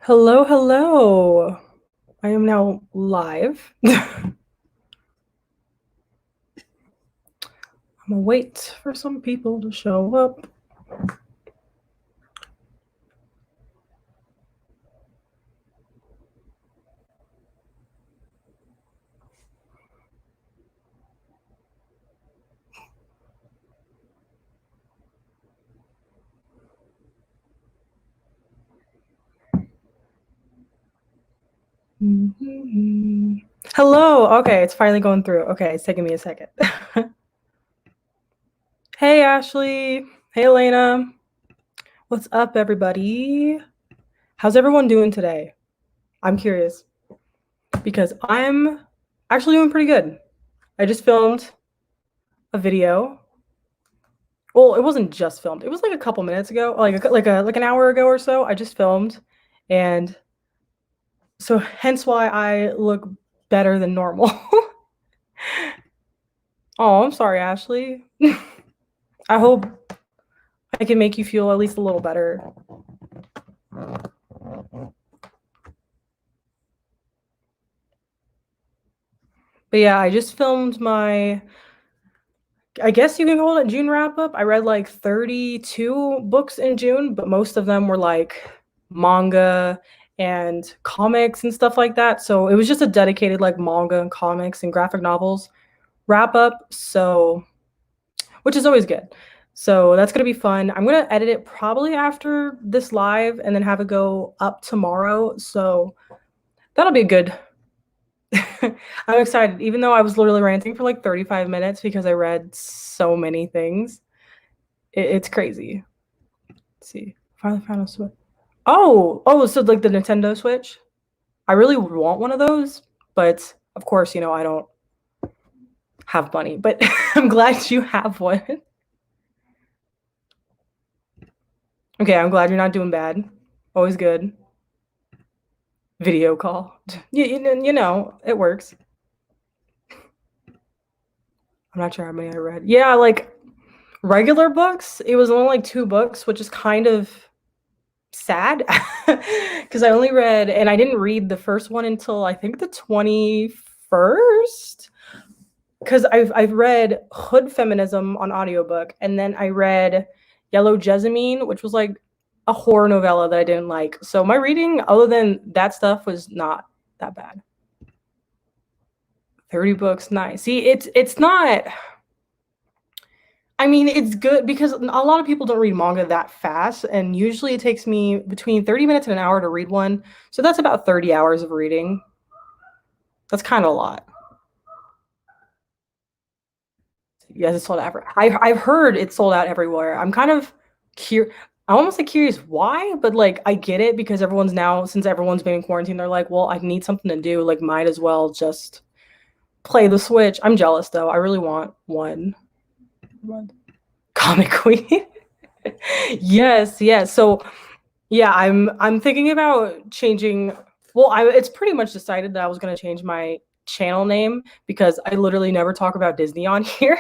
Hello, hello. I am now live. I'm gonna wait for some people to show up. Hello. Okay, it's finally going through. Okay, it's taking me a second. Hey, Ashley. Hey, Elena. What's up, everybody? How's everyone doing today? I'm curious because I'm actually doing pretty good. I just filmed a video. Well, it wasn't just filmed. It was like a couple minutes ago, like an hour ago or so. I just filmed, and so hence why I look better than normal. Oh, I'm sorry, Ashley. I hope I can make you feel at least a little better. But yeah, I just filmed my, I guess you can call it June wrap up. I read like 32 books in June, but most of them were like manga and comics and stuff like that. So it was just a dedicated like manga and comics and graphic novels wrap up. So, which is always good. So that's gonna be fun. I'm gonna edit it probably after this live and then have it go up tomorrow. So that'll be good. I'm excited, even though I was literally ranting for like 35 minutes because I read so many things. It's crazy. Let's see. Finally found a Switch. Oh, so like the Nintendo Switch. I really want one of those, but of course, I don't have money. But I'm glad you have one. Okay, I'm glad you're not doing bad. Always good. Video call. It works. I'm not sure how many I read. Yeah, like regular books, it was only like 2 books, which is kind of sad because I only read, and I didn't read the first one until I think the 21st. Because I've read Hood Feminism on audiobook, and then I read Yellow Jessamine, which was like a horror novella that I didn't like. So my reading, other than that stuff, was not that bad. 30 books, nice. See, it's not. I mean, it's good because a lot of people don't read manga that fast, and usually it takes me between 30 minutes and an hour to read one. So that's about 30 hours of reading. That's kind of a lot. Yes, it's sold out. I've heard it's sold out everywhere. I'm kind of curious. I'm almost like curious why, but like I get it because since everyone's been in quarantine, they're like, well, I need something to do. Like, might as well just play the Switch. I'm jealous though. I really want one. Comic Queen. Yes, yes. So yeah, I'm thinking about changing. Well, it's pretty much decided that I was gonna change my channel name because I literally never talk about Disney on here,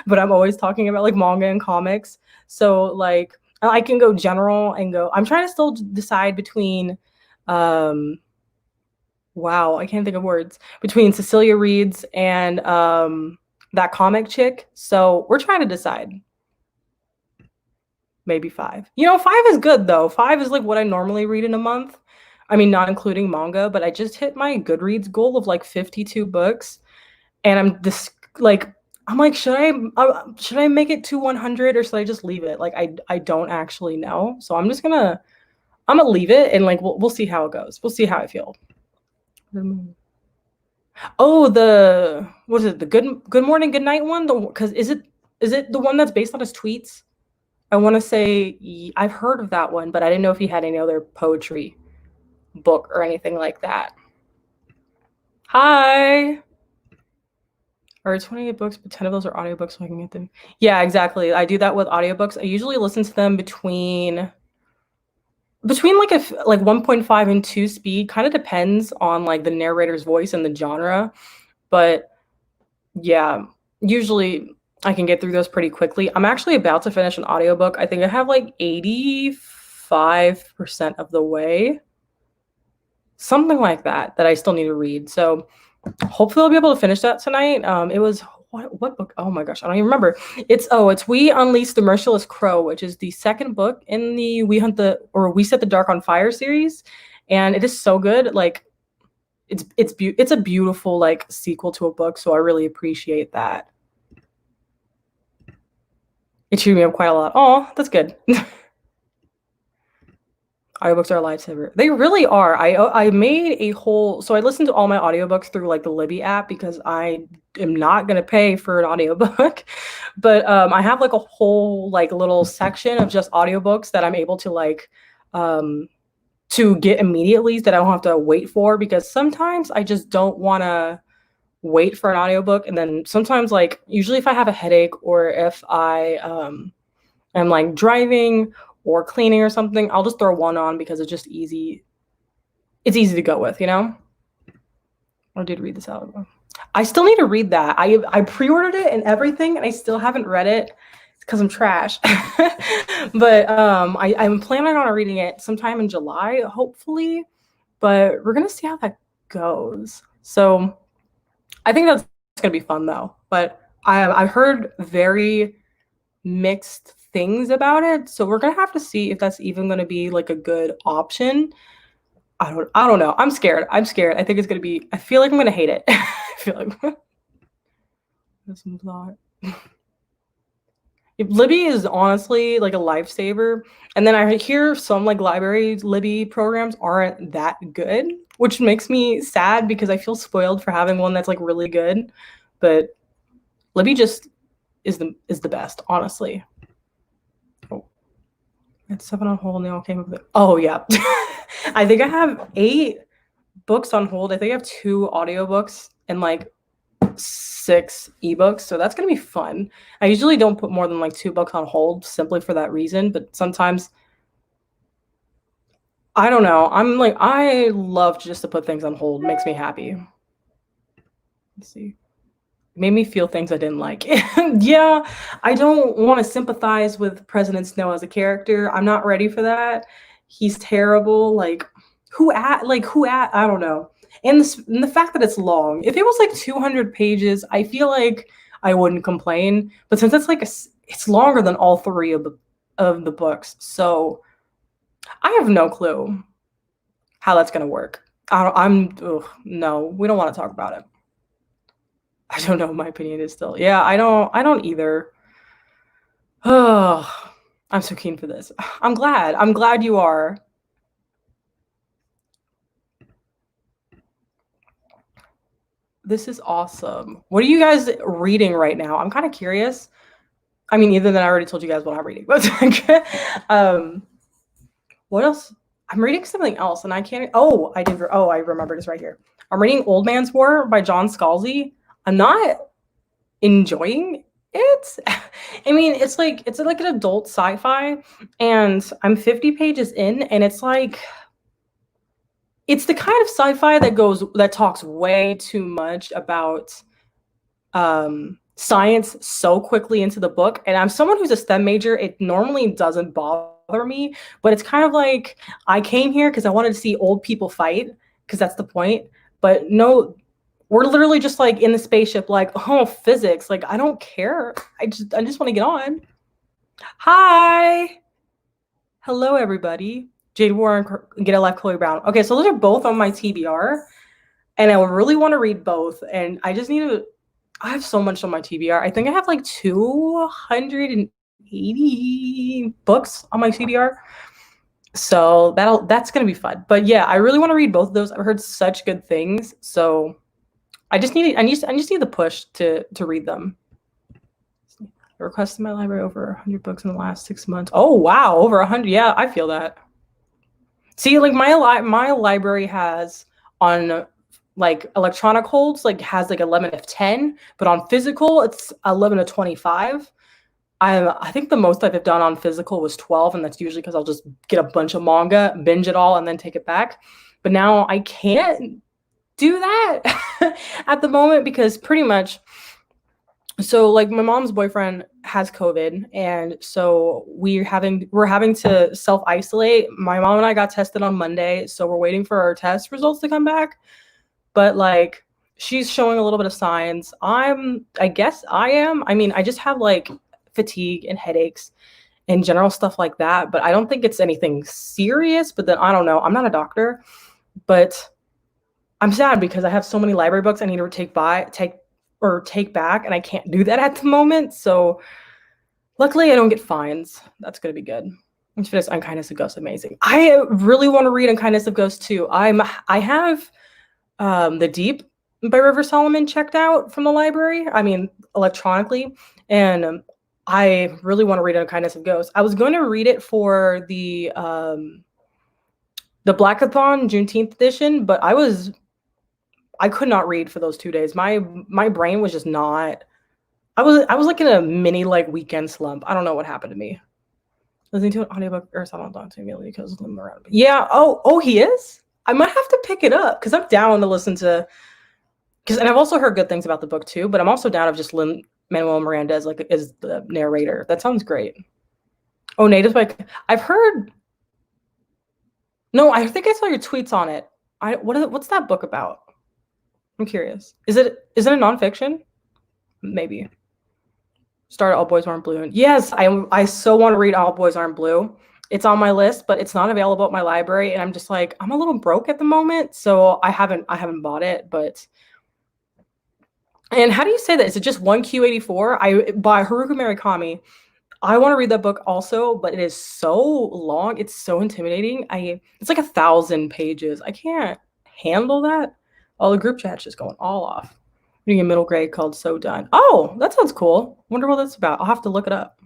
but I'm always talking about like manga and comics. So like I can go general and go. I'm trying to still decide between, wow, I can't think of words between Cecilia Reeds and that comic chick. So we're trying to decide. Maybe 5. 5 is good though. 5 is like what I normally read in a month. I mean, not including manga, but I just hit my Goodreads goal of like 52 books, and I'm like, should I make it to 100 or should I just leave it? Like I don't actually know. So I'm gonna leave it, and like we'll see how it goes. We'll see how I feel. Oh, what is it? The good morning, good night one? Because is it the one that's based on his tweets? I want to say I've heard of that one, but I didn't know if he had any other poetry book or anything like that. Hi. Or 28 books, but 10 of those are audiobooks, so I can get them. Yeah, exactly. I do that with audiobooks. I usually listen to them between like 1.5 and 2 speed. Kind of depends on like the narrator's voice and the genre. But yeah, usually I can get through those pretty quickly. I'm actually about to finish an audiobook. I think I have like 85% of the way. something like that I still need to read. So hopefully I'll be able to finish that tonight. It was what book? Oh my gosh, I don't even remember. It's We Unleash the Merciless Crow, which is the second book in the We Set the Dark on Fire series, and it is so good. Like it's a beautiful like sequel to a book, so I really appreciate that. It cheered me up quite a lot. Oh, that's good. Audiobooks are a lifesaver. They really are. I made a whole, so I listened to all my audiobooks through like the Libby app because I am not gonna pay for an audiobook. But I have like a whole like little section of just audiobooks that I'm able to like to get immediately that I don't have to wait for, because sometimes I just don't want to wait for an audiobook. And then sometimes, like usually if I have a headache or if I am like driving or cleaning or something, I'll just throw one on because it's just easy. It's easy to go with, you know? I did read this out. I still need to read that. I pre-ordered it and everything, and I still haven't read it because I'm trash. But I'm planning on reading it sometime in July, hopefully. But we're gonna see how that goes. So I think that's gonna be fun though. But I've heard very mixed things about it, so we're gonna have to see if that's even gonna be like a good option. I don't know. I'm scared. I think it's gonna be. I feel like I'm gonna hate it. I feel like this one's not. Libby is honestly like a lifesaver, and then I hear some like library Libby programs aren't that good, which makes me sad because I feel spoiled for having one that's like really good. But Libby just is the best, honestly. Oh, it's 7 on hold and they all came up with it. Oh yeah. I think I have 8 books on hold. I think I have 2 audiobooks and like 6 ebooks, so that's gonna be fun. I usually don't put more than like 2 books on hold simply for that reason, but sometimes I don't know. I'm like, I love just to put things on hold. It makes me happy. Let's see. It made me feel things I didn't like. Yeah, I don't want to sympathize with President Snow as a character. I'm not ready for that. He's terrible. Like, I don't know. And the fact that it's long. If it was like 200 pages, I feel like I wouldn't complain. But since it's like it's longer than all 3 of the books, so I have no clue how that's gonna work. No, we don't want to talk about it. I don't know what my opinion is still. Yeah, I don't either. Oh, I'm so keen for this. I'm glad you are. This is awesome. What are you guys reading right now? I'm kind of curious. I mean, either than I already told you guys what I'm reading, but what else? I'm reading something else and I can't. I remember this right here. I'm reading Old Man's War by John Scalzi. I'm not enjoying it. I mean, it's like an adult sci-fi, and I'm 50 pages in, and it's like it's the kind of sci-fi that talks way too much about science so quickly into the book. And I'm someone who's a STEM major. It normally doesn't bother me, but it's kind of like I came here because I wanted to see old people fight, because that's the point. But no, we're literally just like in the spaceship, like, oh, physics. Like, I don't care. I just want to get on. Hi. Hello, everybody. Jade Warren, Get a Life, Chloe Brown. Okay, so those are both on my TBR, and I really want to read both. And I just need to. I have so much on my TBR. I think I have like 280 books on my TBR. So that's gonna be fun. But yeah, I really want to read both of those. I've heard such good things. So I just need the push to read them. I requested my library over 100 books in the last 6 months. Oh wow, over 100. Yeah, I feel that. See, like my library has on like electronic holds like has like 11 of 10, but on physical it's 11 of 25. I think the most I've done on physical was 12, and that's usually because I'll just get a bunch of manga, binge it all, and then take it back. But now I can't do that at the moment because pretty much So like my mom's boyfriend has COVID, and so we're having to self isolate. My mom and I got tested on Monday, so we're waiting for our test results to come back. But like she's showing a little bit of signs. I guess I am. I mean, I just have like fatigue and headaches and general stuff like that, but I don't think it's anything serious. But then I don't know. I'm not a doctor, but I'm sad because I have so many library books I need to take back, and I can't do that at the moment. So luckily I don't get fines. That's gonna be good. And finish Unkindness of Ghosts, amazing. I really want to read Unkindness of Ghosts too. I have The Deep by River Solomon checked out from the library. I mean, electronically, and I really want to read Unkindness of Ghosts. I was going to read it for the Blackathon Juneteenth edition, but I could not read for those 2 days. My brain was just not. I was like in a mini like weekend slump. I don't know what happened to me. Listening to an audiobook or something to me because I'm around. Yeah. Oh, he is. I might have to pick it up because I'm down to listen to. And I've also heard good things about the book too. But I'm also down of just Lin Manuel Miranda as like is the narrator. That sounds great. Oh, Natives by. I've heard. No, I think I saw your tweets on it. What's that book about? I'm curious. Is it a nonfiction? Maybe. Start All Boys Aren't Blue. Yes, I so want to read All Boys Aren't Blue. It's on my list, but it's not available at my library, and I'm just like I'm a little broke at the moment, so I haven't bought it. But and how do you say that? Is it just 1Q84? By Haruki Murakami. I want to read that book also, but it is so long. It's so intimidating. It's like 1,000 pages. I can't handle that. Oh, the group chat's just going all off. Reading a middle grade called So Done. Oh, that sounds cool. Wonder what that's about. I'll have to look it up.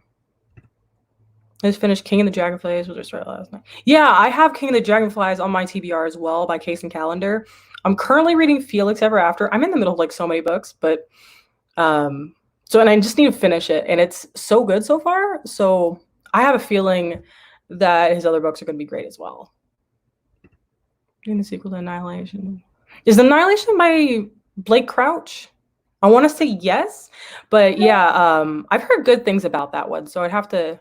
I just finished King of the Dragonflies, which I started last night. Yeah, I have King of the Dragonflies on my TBR as well by Case and Calendar. I'm currently reading Felix Ever After. I'm in the middle of like so many books, but and I just need to finish it, and it's so good so far. So I have a feeling that his other books are going to be great as well. Doing the sequel to Annihilation. Is Annihilation by Blake Crouch? I want to say yes, but yeah, I've heard good things about that one, so I'd have to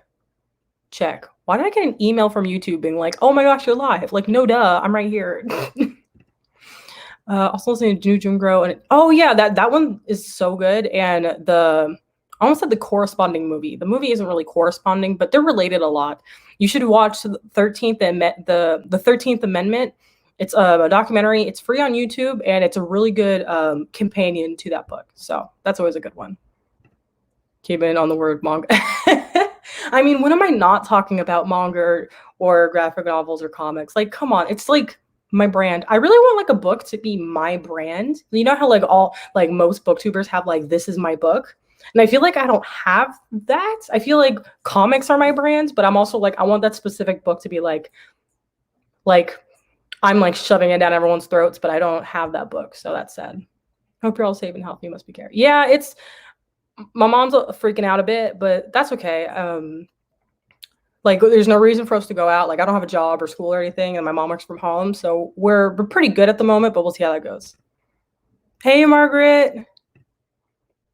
check. Why did I get an email from YouTube being like, "Oh my gosh, you're live"? Like, no, duh, I'm right here. Also listening to New Jungro, and oh yeah, that one is so good. And I almost said the corresponding movie. The movie isn't really corresponding, but they're related a lot. You should watch the 13th Amendment. It's a documentary. It's free on YouTube, and it's a really good companion to that book. So that's always a good one. Came in on the word manga. I mean, when am I not talking about manga or graphic novels or comics? Like, come on, it's like my brand. I really want like a book to be my brand. You know how like most booktubers have like this is my book, and I feel like I don't have that. I feel like comics are my brand, but I'm also like I want that specific book to be like I'm like shoving it down everyone's throats, but I don't have that book, so that's sad. Hope you're all safe and healthy. You must be careful. Yeah, it's my mom's freaking out a bit, but that's okay. Like there's no reason for us to go out. Like I don't have a job or school or anything, and my mom works from home, so we're pretty good at the moment, but we'll see how that goes. Hey, Margaret.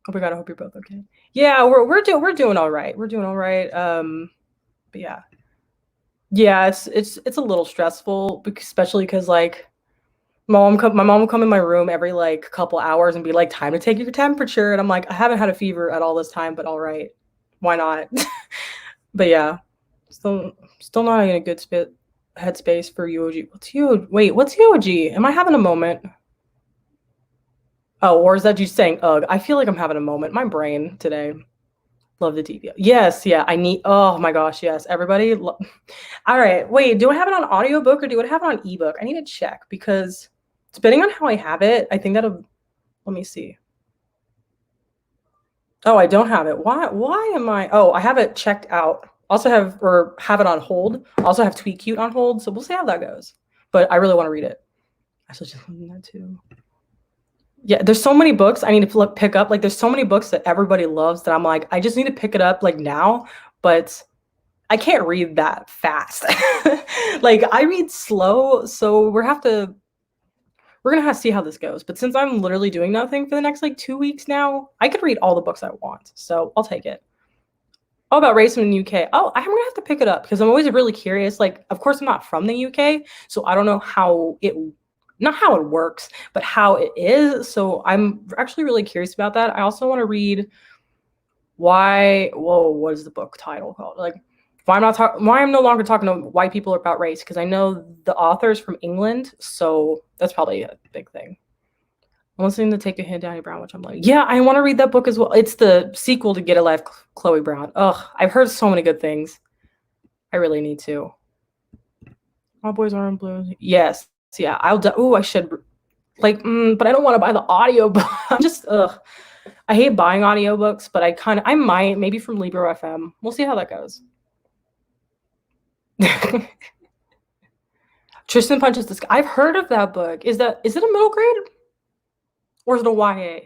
Oh my god, I hope you're both okay. Yeah, we're doing all right. We're doing all right. But yeah, it's a little stressful, especially because like my mom will come in my room every like couple hours and be like, "Time to take your temperature," and I'm like, I haven't had a fever at all this time, but all right, why not? But yeah. Still not in a good headspace for UOG. What's UOG? Am I having a moment? Oh, or is that you saying ugh? I feel like I'm having a moment. My brain today. Love the TV. Yes, yeah. Oh my gosh, yes. Everybody. All right. Wait, do I have it on audiobook or do I have it on ebook? I need to check because depending on how I have it, I think that'll. Let me see. Oh, I don't have it. Why am I? Oh, I have it checked out. Also have it on hold. Also have Tweet Cute on hold. So we'll see how that goes. But I really want to read it. I should just listen to that too. Yeah, there's so many books I need to pick up. Like there's so many books that everybody loves that I'm like, I just need to pick it up like now, but I can't read that fast. Like I read slow, so we're gonna have to see how this goes. But since I'm literally doing nothing for the next like 2 weeks now, I could read all the books I want. So I'll take it. Oh, about racing in the UK. Oh, I'm gonna have to pick it up because I'm always really curious. Like, of course, I'm not from the UK, so I don't know how it, not how it works, but how it is. So I'm actually really curious about that. I also want to read why. Whoa, what is the book title called? Like, why I'm no longer talking to white people about race, because I know the author's from England, so that's probably a big thing. I'm listening to Take a Hint, Danny Brown, which I'm like, yeah, I want to read that book as well. It's the sequel to Get a Life, Chloe Brown. Ugh, I've heard so many good things. I really need to. All Boys Are in Blue. Yes, yeah. I should like, but I don't want to buy the audiobook. I'm just I hate buying audiobooks, but I might, maybe from Libro FM. We'll see how that goes. Tristan Punches the Sky. I've heard of that book. Is it a middle grade? Or is it a YA?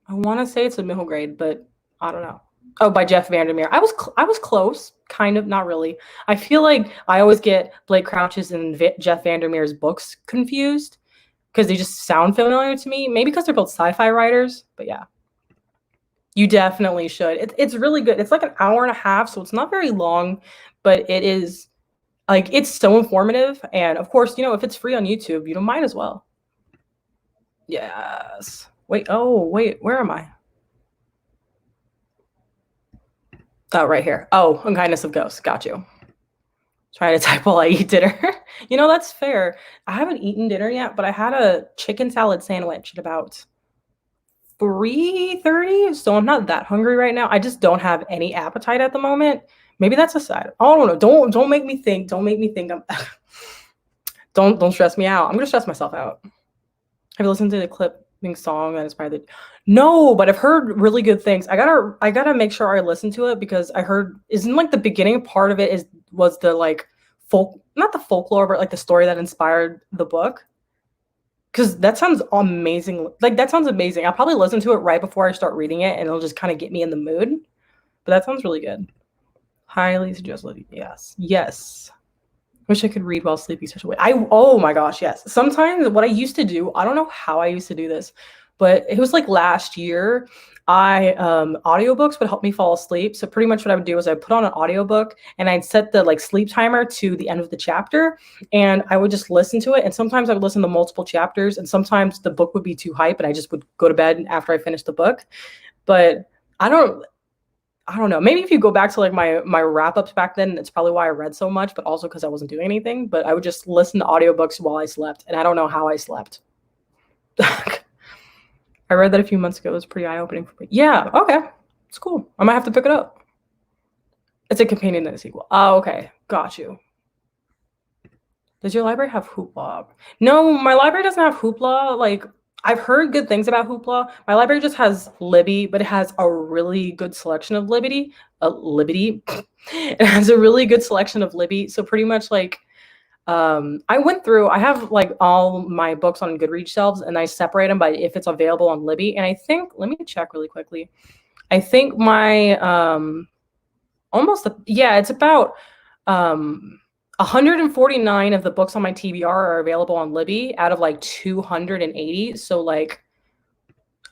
I want to say it's a middle grade, but I don't know. Oh, by Jeff Vandermeer. I was close, kind of, not really. I feel like I always get Blake Crouch's and Jeff Vandermeer's books confused because they just sound familiar to me. Maybe because they're both sci-fi writers, but yeah. You definitely should. It's really good. It's like an hour and a half, so it's not very long, but it is like, it's so informative. And of course, if it's free on YouTube, might as well. Yes. Wait, where am I? Oh, right here. Oh, Unkindness of Ghosts. Got you. Trying to type while I eat dinner. That's fair. I haven't eaten dinner yet, but I had a chicken salad sandwich at about 3:30, so I'm not that hungry right now. I just don't have any appetite at the moment. Maybe that's a side. I don't know. Don't make me think. Don't make me think. Don't stress me out. I'm gonna stress myself out. Have you listened to the clipping song that inspired it? No, but I've heard really good things. I gotta make sure I listen to it because I heard, isn't like the beginning part of it was the like not the folklore, but like the story that inspired the book. Because that sounds amazing. Like, that sounds amazing. I'll probably listen to it right before I start reading it, and it'll just kind of get me in the mood. But that sounds really good. Highly suggest living. Yes. Wish I could read while sleeping such a way. Oh my gosh, yes. Sometimes what I used to do, I don't know how I used to do this, but it was like last year, audiobooks would help me fall asleep. So pretty much what I would do is I'd put on an audiobook and I'd set the like sleep timer to the end of the chapter, and I would just listen to it. And sometimes I would listen to multiple chapters, and sometimes the book would be too hype and I just would go to bed after I finished the book. But I don't know. Maybe if you go back to like my wrap-ups back then, it's probably why I read so much, but also because I wasn't doing anything. But I would just listen to audiobooks while I slept, and I don't know how I slept. I read that a few months ago. It was pretty eye-opening for me. Yeah, okay. It's cool. I might have to pick it up. It's a companion to the sequel. Oh, okay. Got you. Does your library have Hoopla? No, my library doesn't have Hoopla. Like, I've heard good things about Hoopla. My library just has Libby, but it has a really good selection of Libby. It has a really good selection of Libby. So pretty much like, I have like all my books on Goodreads shelves, and I separate them by if it's available on Libby. And I think, let me check really quickly. I think my, it's about 149 of the books on my TBR are available on Libby out of like 280. So like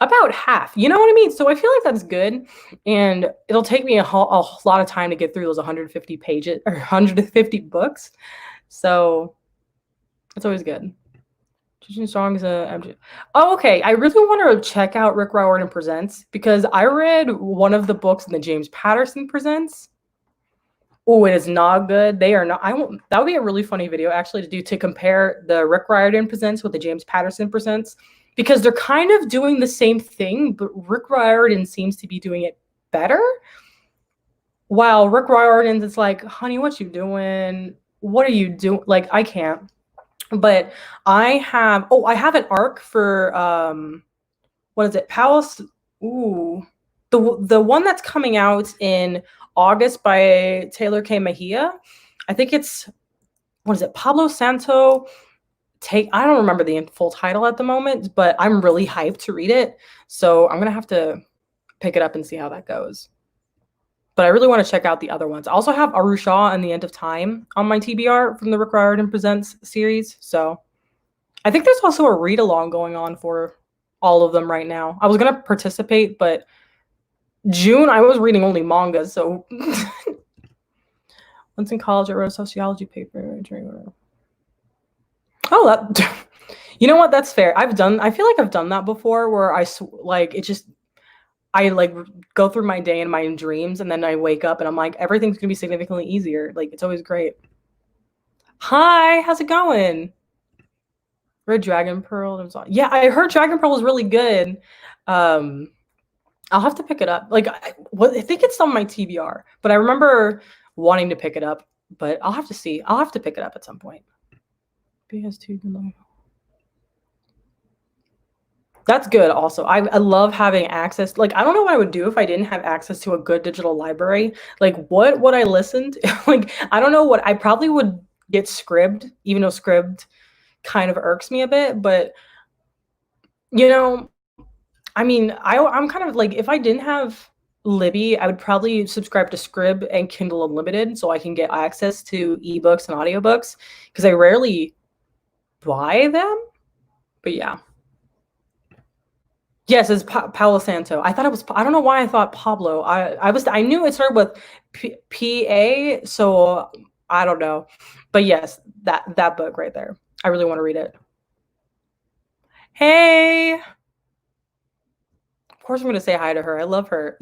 about half, you know what I mean? So I feel like that's good. And it'll take me a lot of time to get through those 150 pages or 150 books. So it's always good. Teaching Strong is Oh, okay. I really want to check out Rick Riordan Presents because I read one of the books in the James Patterson Presents. Oh, it is not good. They are not. That would be a really funny video actually to compare the Rick Riordan Presents with the James Patterson Presents, because they're kind of doing the same thing, but Rick Riordan seems to be doing it better. While Rick Riordan's, it's like, honey, what you doing? What are you doing? Like, I can't. But I have an arc for what is it? Palace. Ooh, the one that's coming out in August by Taylor K. Mejia. I think it's, what is it? Pablo Santo. I don't remember the full title at the moment, but I'm really hyped to read it. So I'm gonna have to pick it up and see how that goes. But I really want to check out the other ones. I also have Arusha and the End of Time on my TBR from the Rick Riordan Presents series. So I think there's also a read along going on for all of them right now. I was gonna participate, but June I was reading only manga, so once in college I wrote a sociology paper. Oh, that you know what? That's fair. I feel like I've done that before where like it just I like go through my day in my dreams and then I wake up and I'm like everything's going to be significantly easier. Like it's always great. Hi, how's it going? Read Dragon Pearl. Yeah, I heard Dragon Pearl was really good. Um I'll have to pick it up. Like I think it's on my TBR, but I remember wanting to pick it up, but I'll have to see. I'll have to pick it up at some point. BS2 That's good also. I love having access. Like, I don't know what I would do if I didn't have access to a good digital library. Like, what would I listen to? Like, I don't know what I probably would get Scribd, even though Scribd kind of irks me a bit. But, you know, I mean, I'm kind of like, if I didn't have Libby, I would probably subscribe to Scrib and Kindle Unlimited so I can get access to ebooks and audiobooks because I rarely buy them. But yeah. Yes, it's Palo Santo. I thought it was. I don't know why I thought Pablo. I knew it started with PA, so I don't know. But yes, that book right there. I really want to read it. Hey, of course I'm gonna say hi to her. I love her.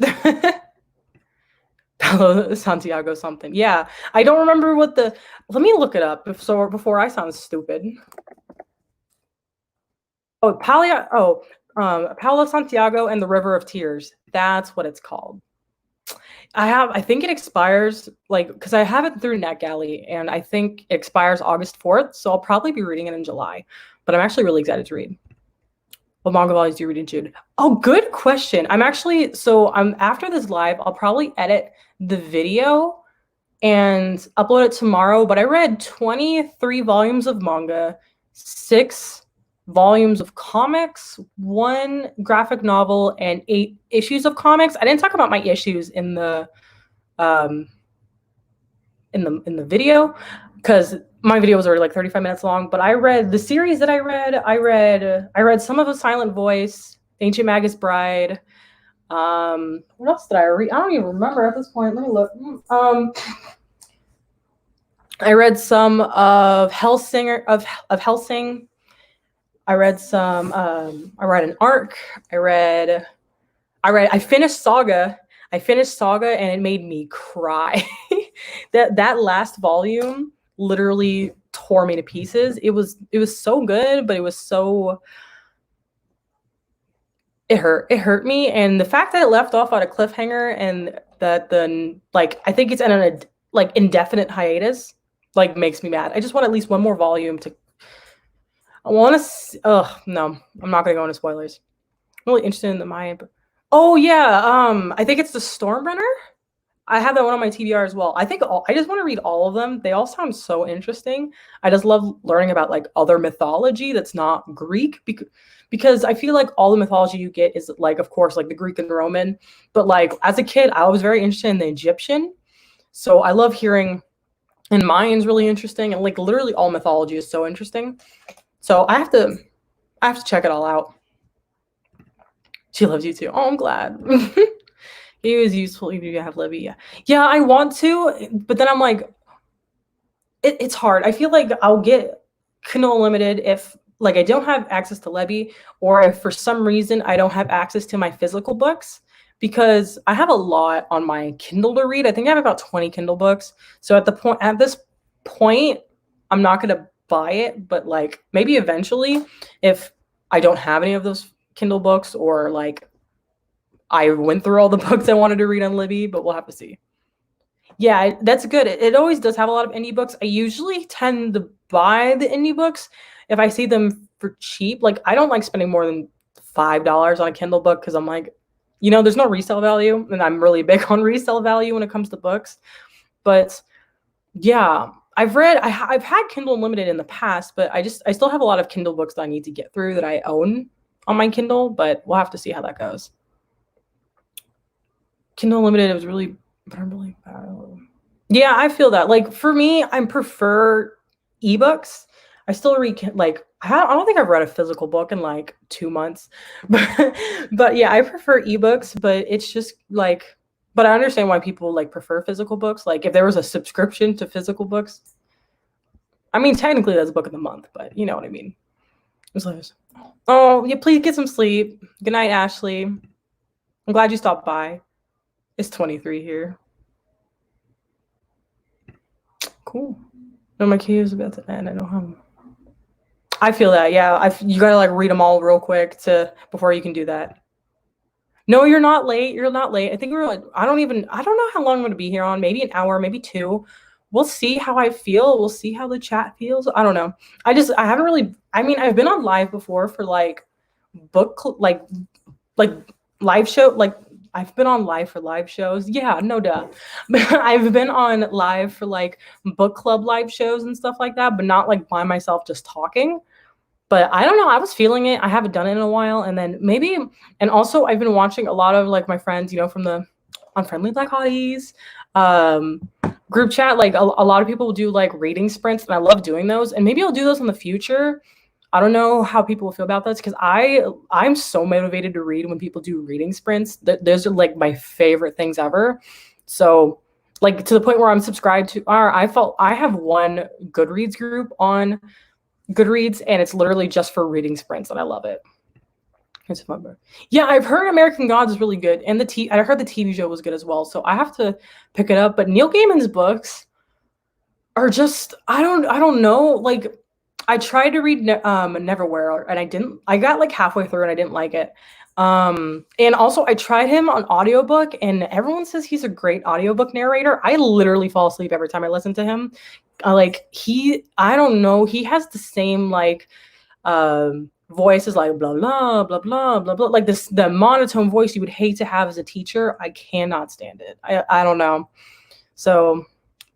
Palo Santiago something. Yeah, I don't remember what the. Let me look it up before I sound stupid. Oh, Palo Santiago and the River of Tears. That's what it's called. I think it expires like because I have it through NetGalley and I think it expires August 4th, so I'll probably be reading it in July. But I'm actually really excited to read. What manga volumes do you read in June? Oh, good question. I'm after this live, I'll probably edit the video and upload it tomorrow. But I read 23 volumes of manga, 6 volumes of comics, 1 graphic novel, and 8 issues of comics. I didn't talk about my issues in the um, in the video because my video was already like 35 minutes long. But I read the series that I read. I read some of A Silent Voice, Ancient Magus Bride. What else did I read? I don't even remember at this point. Let me look. I read some of Hellsing. I read some. I read an arc. I finished Saga. And it made me cry. that last volume literally tore me to pieces. It was so good, but it hurt me. And the fact that it left off on a cliffhanger and that I think it's in an like indefinite hiatus like makes me mad. I just want at least one more volume to. I want to. Oh no, I'm not gonna go into spoilers. I'm really interested in the Maya. Oh yeah, I think it's the Stormrunner. I have that one on my TBR as well. I just want to read all of them. They all sound so interesting. I just love learning about like other mythology that's not Greek because I feel like all the mythology you get is like, of course, like the Greek and the Roman. But like as a kid, I was very interested in the Egyptian. So I love hearing, and Mayan's really interesting, and like literally all mythology is so interesting. So I have to check it all out. She loves you too. Oh, I'm glad. It was useful if you have Libby. Yeah, I want to, but then I'm like, it's hard. I feel like I'll get Kindle Unlimited if like I don't have access to Libby, or if for some reason I don't have access to my physical books, because I have a lot on my Kindle to read. I think I have about 20 Kindle books. So at this point, I'm not gonna buy it, but like maybe eventually, if I don't have any of those Kindle books, or like I went through all the books I wanted to read on Libby, but we'll have to see. Yeah, that's good. It always does have a lot of indie books. I usually tend to buy the indie books if I see them for cheap. Like I don't like spending more than $5 on a Kindle book because I'm like, there's no resale value, and I'm really big on resale value when it comes to books. But yeah, I've had Kindle Unlimited in the past, but I still have a lot of Kindle books that I need to get through that I own on my Kindle, but we'll have to see how that goes. Kindle Unlimited, it was really bad. Yeah, I feel that. Like for me, I prefer ebooks. I still read like I don't think I've read a physical book in like 2 months, but yeah, I prefer ebooks. But it's just like, but I understand why people like prefer physical books. Like if there was a subscription to physical books, I mean technically that's a book of the month, but you know what I mean. It's like, oh yeah, please get some sleep. Good night, Ashley. I'm glad you stopped by. It's 23 here. Cool. No, my key is about to end. I don't have. I feel that. Yeah, you gotta like read them all real quick to before you can do that. No, you're not late. You're not late. I think we're like, I don't know how long I'm going to be here on. Maybe an hour, maybe two. We'll see how I feel. We'll see how the chat feels. I don't know. I haven't really, I mean, I've been on live before for like like live show. Like I've been on live for live shows. Yeah, no duh. I've been on live for like book club live shows and stuff like that, but not like by myself just talking. But I don't know. I was feeling it. I haven't done it in a while. And then maybe, and also I've been watching a lot of like my friends, you know, from the Unfriendly Black Hotties group chat. Like a lot of people do like reading sprints, and I love doing those. And maybe I'll do those in the future. I don't know how people will feel about this because I'm so motivated to read when people do reading sprints. Those are like my favorite things ever. So like to the point where I'm subscribed to, or I have one Goodreads group on Goodreads, and it's literally just for reading sprints, and I love it. Yeah, I've heard American Gods is really good, and I heard the TV show was good as well, so I have to pick it up. But Neil Gaiman's books are just I don't know. Like I tried to read Neverwhere, and I didn't. I got like halfway through, and I didn't like it. And also I tried him on audiobook, and everyone says he's a great audiobook narrator. I literally fall asleep every time I listen to him. I don't know, he has the same like voice as like blah blah blah blah blah blah, like the monotone voice you would hate to have as a teacher. I cannot stand it. I don't know. So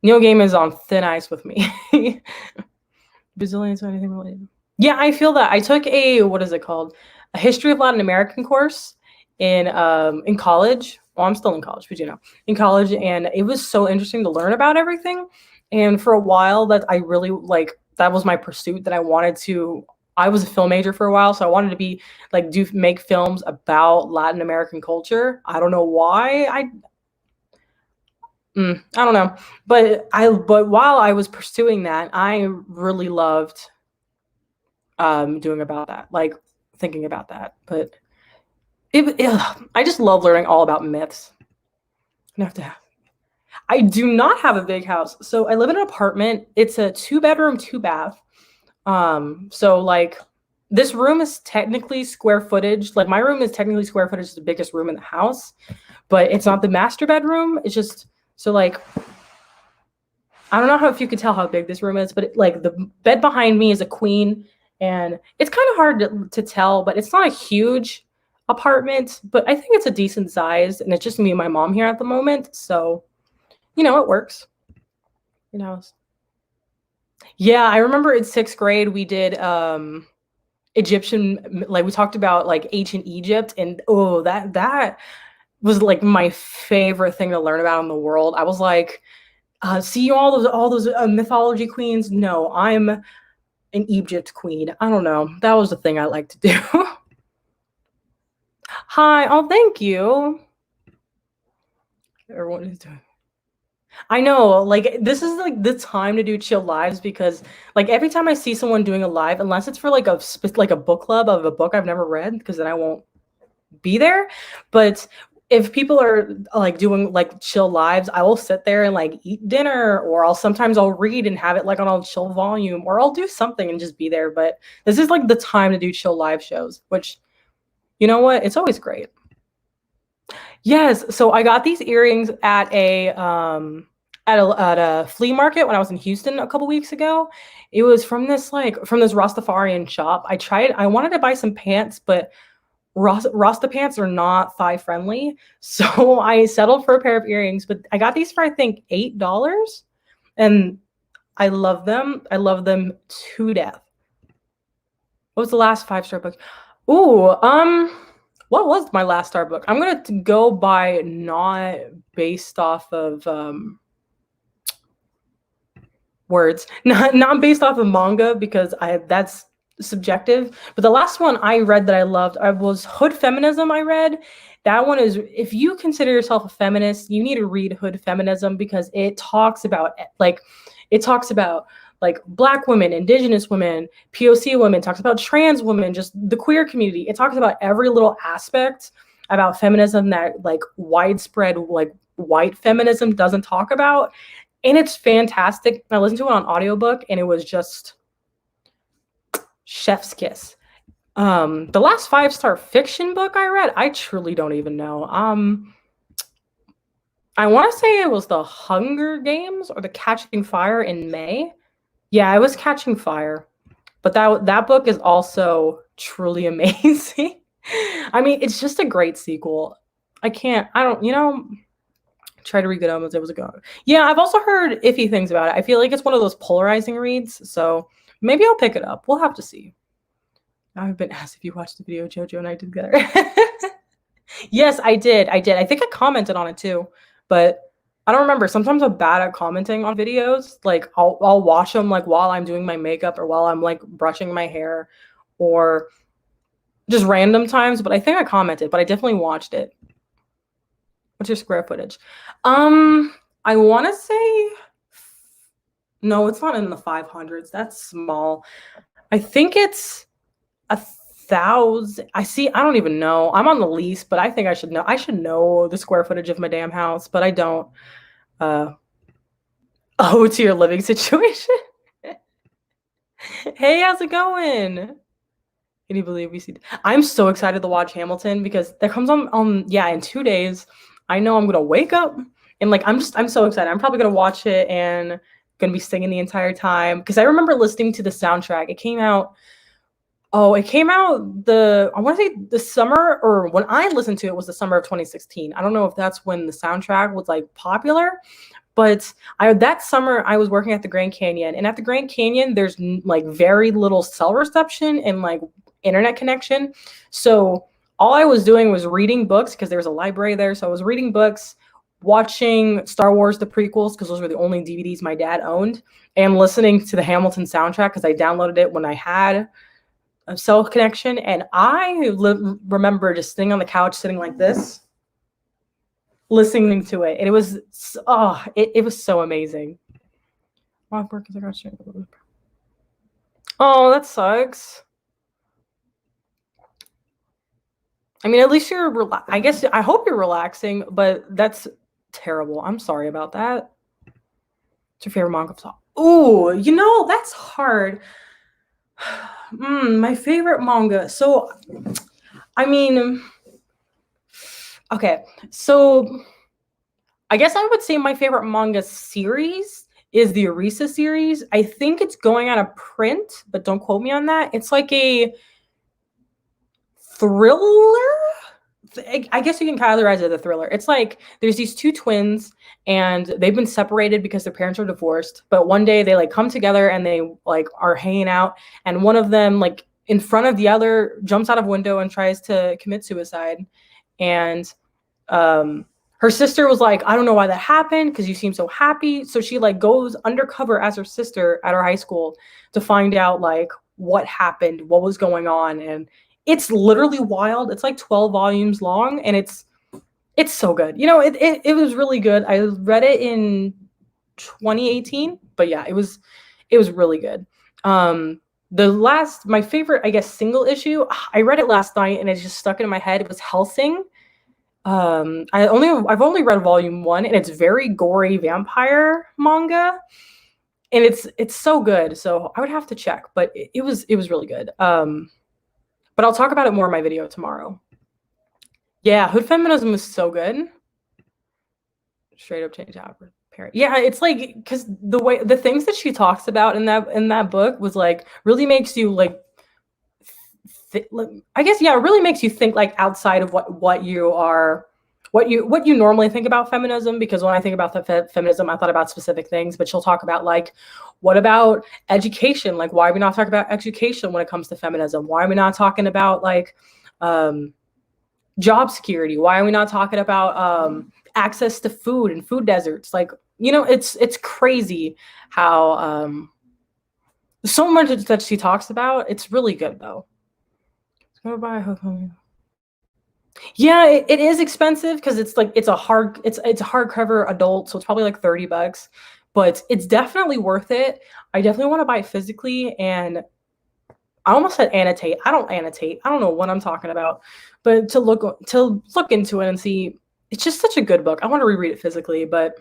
Neil Gaiman is on thin ice with me. Brazilians or anything related? Yeah, I feel that. I took what is it called? A history of Latin American course in college. Well, I'm still in college, but you know, in college, and it was so interesting to learn about everything. And for a while, that I really like, that was my pursuit. That I wanted to. I was a film major for a while, so I wanted to be like make films about Latin American culture. I don't know why. I don't know, but while I was pursuing that, I really loved doing about that, like thinking about that. But I just love learning all about myths. I do not have a big house, so I live in an apartment. It's a 2-bedroom, 2-bath. So like this room is technically square footage. Like my room is technically square footage, is the biggest room in the house, but it's not the master bedroom. It's just so like I don't know if you could tell how big this room is, but like the bed behind me is a queen, and it's kind of hard to tell, but it's not a huge apartment, but I think it's a decent size, and it's just me and my mom here at the moment, so you know it works. You know. Yeah, I remember in 6th grade we did Egyptian, like we talked about like ancient Egypt, and oh that was like my favorite thing to learn about in the world. I was like, see all those mythology queens. No, I'm an Egypt queen. I don't know. That was the thing I like to do. Hi. Oh, thank you. Everyone is doing. I know, like this is like the time to do chill lives, because like every time I see someone doing a live, unless it's for like a book club of a book I've never read, because then I won't be there. But if people are like doing like chill lives, I will sit there and like eat dinner, or sometimes I'll read and have it like on a chill volume, or I'll do something and just be there. But this is like the time to do chill live shows, which, you know what? It's always great. Yes. So I got these earrings at a flea market when I was in Houston a couple weeks ago. It was from this Rastafarian shop. I wanted to buy some pants, but Rasta pants are not thigh friendly. So I settled for a pair of earrings, but I got these for I think $8, and I love them. I love them to death. What was the last 5-star book? Ooh, what was my last star book? I'm gonna go by not based off of words, not based off of manga because that's subjective. But the last one I read that I loved, I was Hood Feminism. I read that one is, if you consider yourself a feminist, you need to read Hood Feminism because it talks about like Black women, Indigenous women, POC women, talks about trans women, just the queer community. It talks about every little aspect about feminism that like widespread like white feminism doesn't talk about. And it's fantastic. I listened to it on audiobook and it was just chef's kiss. The last 5-star fiction book I read, I truly don't even know. I want to say it was The Hunger Games or The Catching Fire in May. Yeah, it was Catching Fire. But that book is also truly amazing. I mean, it's just a great sequel. Try to read good omens. It was a good. Yeah, I've also heard iffy things about it. I feel like it's one of those polarizing reads, so maybe I'll pick it up. We'll have to see. I've been asked if you watched the video Jojo and I did together. Yes, I did. I think I commented on it too, but I don't remember. Sometimes I'm bad at commenting on videos. Like I'll watch them like while I'm doing my makeup or while I'm like brushing my hair or just random times. But I think I commented, but I definitely watched it. What's your square footage? I want to say, no, it's not in the 500s. That's small. I think it's 1,000. I don't even know. I'm on the lease, but I think I should know. I should know the square footage of my damn house, but I don't. Oh, to your living situation. Hey, how's it going? Can you believe we see? I'm so excited to watch Hamilton because that comes on in 2 days. I know I'm gonna wake up and like I'm so excited. I'm probably gonna watch it and gonna be singing the entire time because I remember listening to the soundtrack. It came out I want to say the summer, or when I listened to it was the summer of 2016. I don't know if that's when the soundtrack was like popular, but that summer I was working at the Grand Canyon, and at the Grand Canyon there's like very little cell reception and like internet connection. So all I was doing was reading books because there's a library there. So I was reading books, watching Star Wars, the prequels, because those were the only DVDs my dad owned, and listening to the Hamilton soundtrack because I downloaded it when I had a cell connection. And I remember just sitting on the couch, sitting like this, listening to it. And it was, it was so amazing. Oh, that sucks. I mean, at least you're, I hope you're relaxing, but that's terrible. I'm sorry about that. What's your favorite manga? Ooh, that's hard. My favorite manga. So, I mean, okay. So, I guess I would say my favorite manga series is the Arisa series. I think it's going out of print, but don't quote me on that. It's like a thriller. I guess you can categorize it as a thriller. It's like there's these two twins and they've been separated because their parents are divorced. But one day they like come together and they like are hanging out. And one of them like in front of the other jumps out of a window and tries to commit suicide. And her sister was like, I don't know why that happened because you seem so happy. So she like goes undercover as her sister at her high school to find out like what happened, what was going on. And it's literally wild. It's like 12 volumes long and it's so good. It was really good. I read it in 2018, but yeah, it was really good. My favorite, I guess, single issue, I read it last night and it just stuck in my head. It was Hellsing. I've only read volume 1 and it's very gory vampire manga. And it's so good. So I would have to check, but it was really good. But I'll talk about it more in my video tomorrow. Yeah, Hood Feminism is so good. Straight up change out. Yeah, it's like because the things that she talks about in that book was like really makes you like I guess it really makes you think like outside of what you normally think about feminism. Because when I think about feminism, I thought about specific things, but she'll talk about like, what about education? Like, why are we not talking about education when it comes to feminism? Why are we not talking about like job security? Why are we not talking about access to food and food deserts? Like, you know, it's crazy how so much that she talks about. It's really good though. Go buy a home. Yeah, it is expensive because it's like it's a hardcover adult, so it's probably like $30, but it's definitely worth it. I definitely want to buy it physically, and I almost said annotate. I don't annotate. I don't know what I'm talking about, but to look into it and see, it's just such a good book. I want to reread it physically, but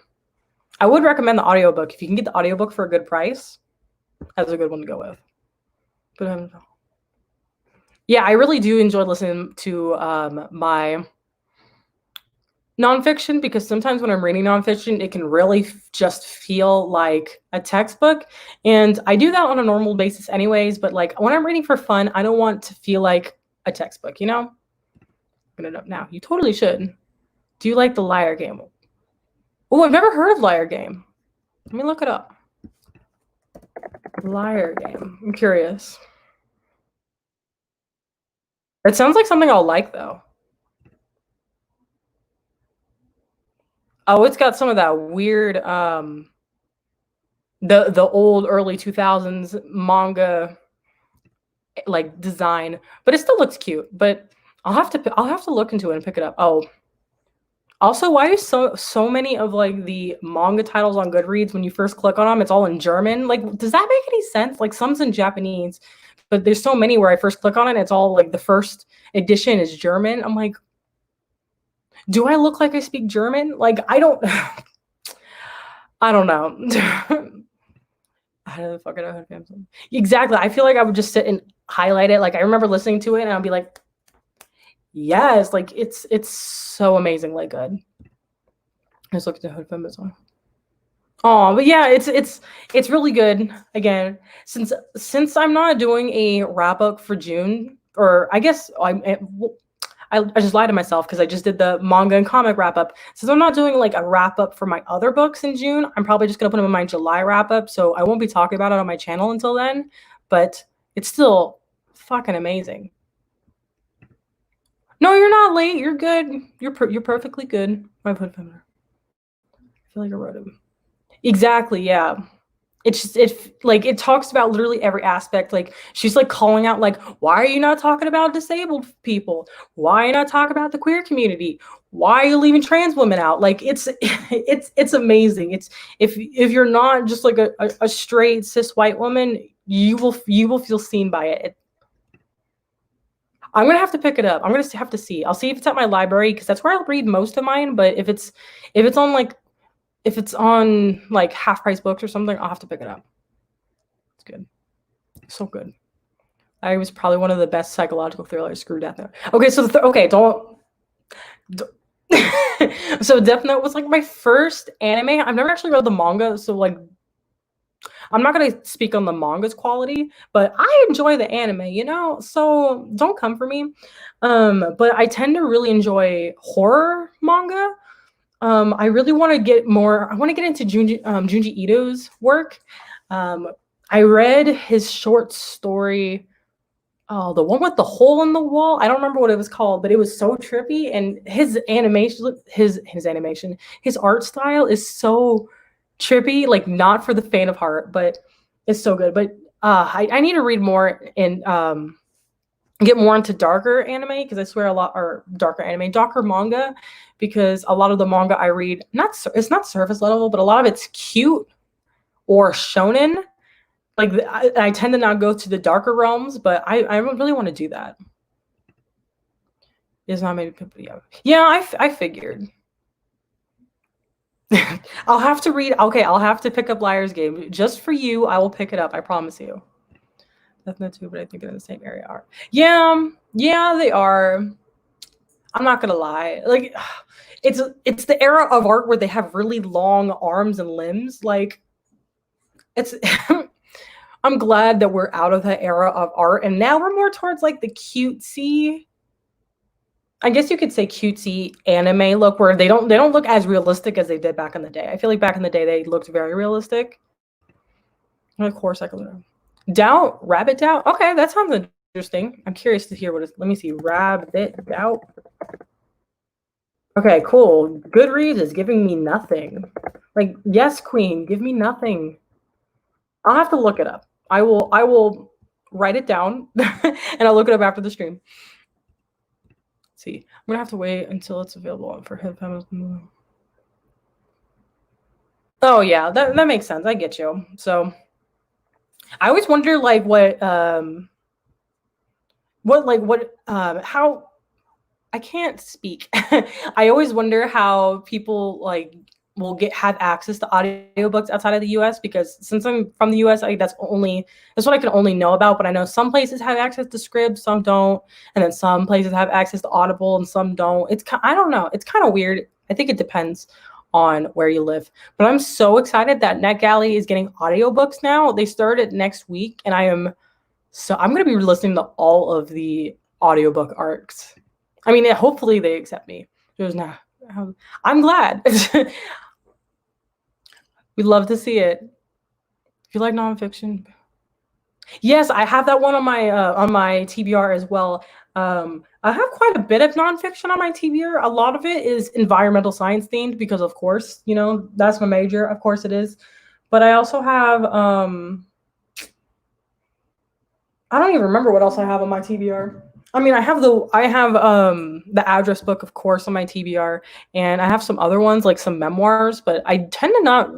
I would recommend the audiobook. If you can get the audiobook for a good price, that's a good one to go with. But yeah, I really do enjoy listening to my nonfiction, because sometimes when I'm reading nonfiction, it can really just feel like a textbook. And I do that on a normal basis anyways, but like when I'm reading for fun, I don't want to feel like a textbook, you know? I'm gonna know now. You totally should. Do you like the Liar Game? Oh, I've never heard of Liar Game. Let me look it up. Liar Game. I'm curious. It sounds like something I'll like though. Oh, it's got some of that weird the old early 2000s manga like design, but it still looks cute. But I'll have to look into it and pick it up. Oh, also, why do so many of like the manga titles on Goodreads, when you first click on them, it's all in German? Like, does that make any sense? Like, some's in Japanese, but there's so many where I first click on it, it's all like the first edition is German. I'm like, do I look like I speak German? Like, I don't I don't know. How the fuck I know exactly. I feel like I would just sit and highlight it. Like, I remember listening to it and I'd be like, yes, like it's so amazingly good. I just looked at the Hood Femme song. Oh, but yeah, it's really good. Again, since I'm not doing a wrap up for June, or I guess I just lied to myself because I just did the manga and comic wrap up. Since I'm not doing like a wrap up for my other books in June, I'm probably just gonna put them in my July wrap up. So I won't be talking about it on my channel until then. But it's still fucking amazing. No, you're not late. You're good. You're perfectly good. I put feminine. I feel like I wrote it. Exactly. Yeah. It's just it talks about literally every aspect. Like, she's like calling out like, why are you not talking about disabled people? Why are you not talking about the queer community? Why are you leaving trans women out? Like, it's amazing. It's if you're not just like a straight cis white woman, you will feel seen by it. I'm gonna have to pick it up. I'm gonna have to see. I'll see if it's at my library, because that's where I'll read most of mine. But if it's on like half price books or something, I'll have to pick it up. It's good. So good. I was probably one of the best psychological thrillers. Screw Death Note. Okay, so don't. So Death Note was like my first anime. I've never actually read the manga, so like I'm not gonna speak on the manga's quality, but I enjoy the anime, you know? So don't come for me. But I tend to really enjoy horror manga. I really want to get more. I want to get into Junji Ito's work. I read his short story. Oh, the one with the hole in the wall. I don't remember what it was called, but it was so trippy. And his animation, his art style is so trippy. Like, not for the faint of heart, but it's so good. But I need to read more and get more into darker anime, because I swear a lot are darker manga, because a lot of the manga I read, it's not surface level, but a lot of it's cute or shonen. Like, I tend to not go to the darker realms, but I really want to do that. It's not made of yeah, I figured. I'll have to read. Okay, I'll have to pick up Liar's Game just for you. I will pick it up. I promise you. Death Note 2, but I think they're in the same area. Yeah, they are. I'm not gonna lie. Like, it's the era of art where they have really long arms and limbs. Like, it's. I'm glad that we're out of that era of art, and now we're more towards like the cutesy. I guess you could say cutesy anime look, where they don't look as realistic as they did back in the day. I feel like back in the day they looked very realistic. And of course, I can Rabbit Doubt. Okay, that sounds interesting. I'm curious to hear what it's. Let me see. Rabbit Doubt. Okay, cool. Goodreads is giving me nothing. Like, yes, queen, give me nothing. I'll have to look it up. I will write it down and I'll look it up after the stream. Let's see. I'm gonna have to wait until it's available for him. Oh yeah, that makes sense. I get you. So I always wonder like how I can't speak. I always wonder how people like will have access to audiobooks outside of the US, because since I'm from the US, that's what I can only know about. But I know some places have access to Scribd, some don't, and then some places have access to Audible and some don't. I don't know. It's kind of weird. I think it depends on where you live. But I'm so excited that NetGalley is getting audiobooks now. They started next week, and I'm going to be listening to all of the audiobook arcs. I mean, hopefully they accept me. I'm glad. We'd love to see it. If you like nonfiction, yes, I have that one on my TBR as well. I have quite a bit of nonfiction on my TBR. A lot of it is environmental science themed because, of course, that's my major. Of course it is. But I also have I don't even remember what else I have on my TBR. I mean, I have the address book, of course, on my TBR, and I have some other ones like some memoirs, but I tend to not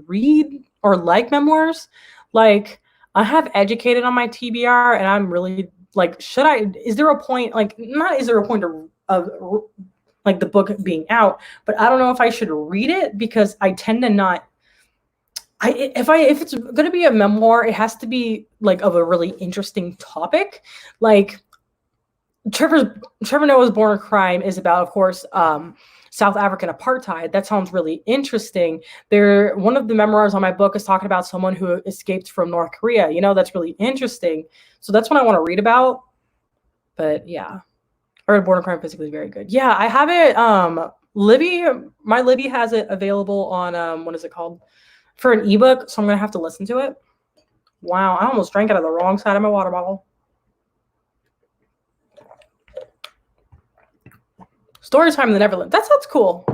read or like memoirs. Like, I have Educated on my TBR, and I'm really like, is there a point, like, not is there a point of like the book being out, but I don't know if I should read it because I tend to not. If it's going to be a memoir, it has to be like of a really interesting topic. Like Trevor Noah's Born a Crime is about, of course, South African apartheid. That sounds really interesting. One of the memoirs on my book is talking about someone who escaped from North Korea. That's really interesting. So that's what I want to read about. But yeah, I read Born a Crime physically is very good. Yeah, I have it. My Libby has it available on what is it called? For an ebook, so I'm gonna have to listen to it. Wow, I almost drank out of the wrong side of my water bottle. Storytime in the Neverland. That sounds cool.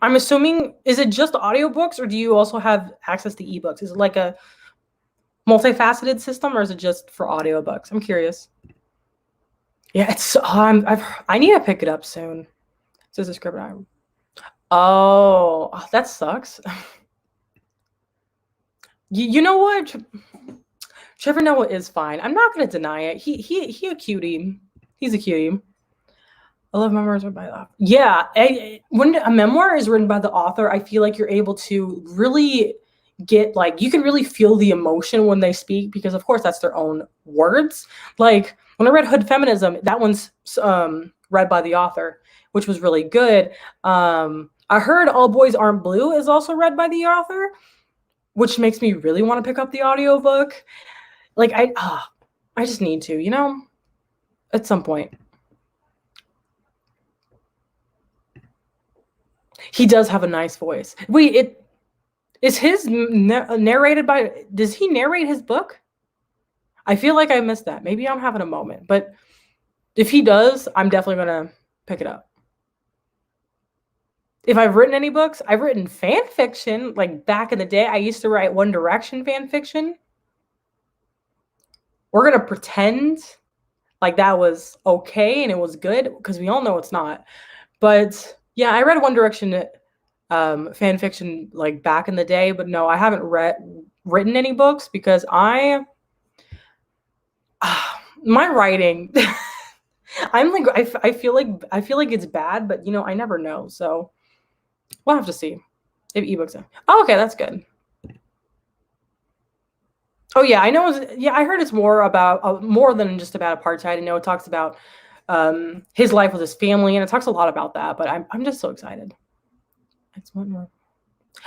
I'm assuming, is it just audiobooks, or do you also have access to ebooks? Is it like a multifaceted system, or is it just for audiobooks? I'm curious. Yeah, I need to pick it up soon. It says the script. Oh, that sucks. You know what? Trevor Noah is fine. I'm not going to deny it. He a cutie. He's a cutie. I love memoirs written by the author. Yeah, when a memoir is written by the author, I feel like you're able to really get, like, you can really feel the emotion when they speak, because of course that's their own words. Like when I read Hood Feminism, that one's read by the author, which was really good. I heard All Boys Aren't Blue is also read by the author, which makes me really want to pick up the audiobook. Like, I just need to, at some point. He does have a nice voice. Wait, is his narrated by, does he narrate his book? I feel like I missed that. Maybe I'm having a moment, but if he does, I'm definitely going to pick it up. If I've written any books, I've written fan fiction. Like back in the day, I used to write One Direction fan fiction. We're going to pretend like that was okay and it was good, because we all know it's not. But yeah, I read One Direction fan fiction like back in the day, but no, I haven't written any books because my writing, I'm like, I feel like it's bad, but I never know. So we'll have to see if ebooks are. Oh, okay, that's good. Oh yeah, I know. Yeah, I heard it's more about more than just about apartheid. I know it talks about his life with his family, and it talks a lot about that. But I'm just so excited. It's one more.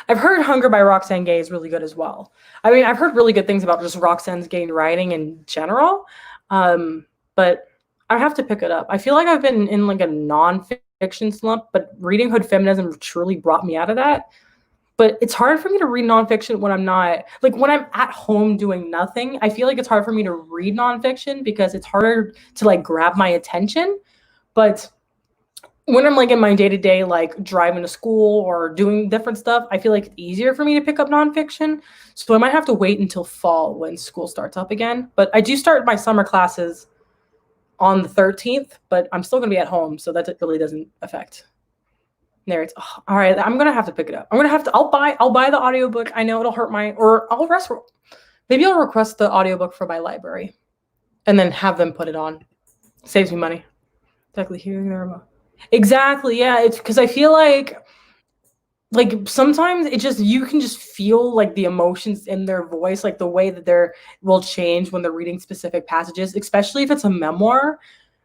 I've heard Hunger by Roxane Gay is really good as well. I mean, I've heard really good things about just Roxane Gay writing in general, but I have to pick it up. I feel like I've been in like a nonfiction slump, but reading Hood Feminism truly brought me out of that. But it's hard for me to read nonfiction when I'm not, like, when I'm at home doing nothing. I feel like it's hard for me to read nonfiction because it's harder to like grab my attention. But when I'm like in my day-to-day, like driving to school or doing different stuff, I feel like it's easier for me to pick up nonfiction. So I might have to wait until fall when school starts up again. But I do start my summer classes on the 13th, but I'm still gonna be at home, so that really doesn't affect. There it's all right. I'm gonna have to pick it up. I'll buy the audiobook. I know it'll hurt maybe I'll request the audiobook for my library and then have them put it on. Saves me money. Exactly, hearing their remote. Exactly, yeah. It's because I feel like sometimes you can just feel like the emotions in their voice, like the way that they will change when they're reading specific passages, especially if it's a memoir,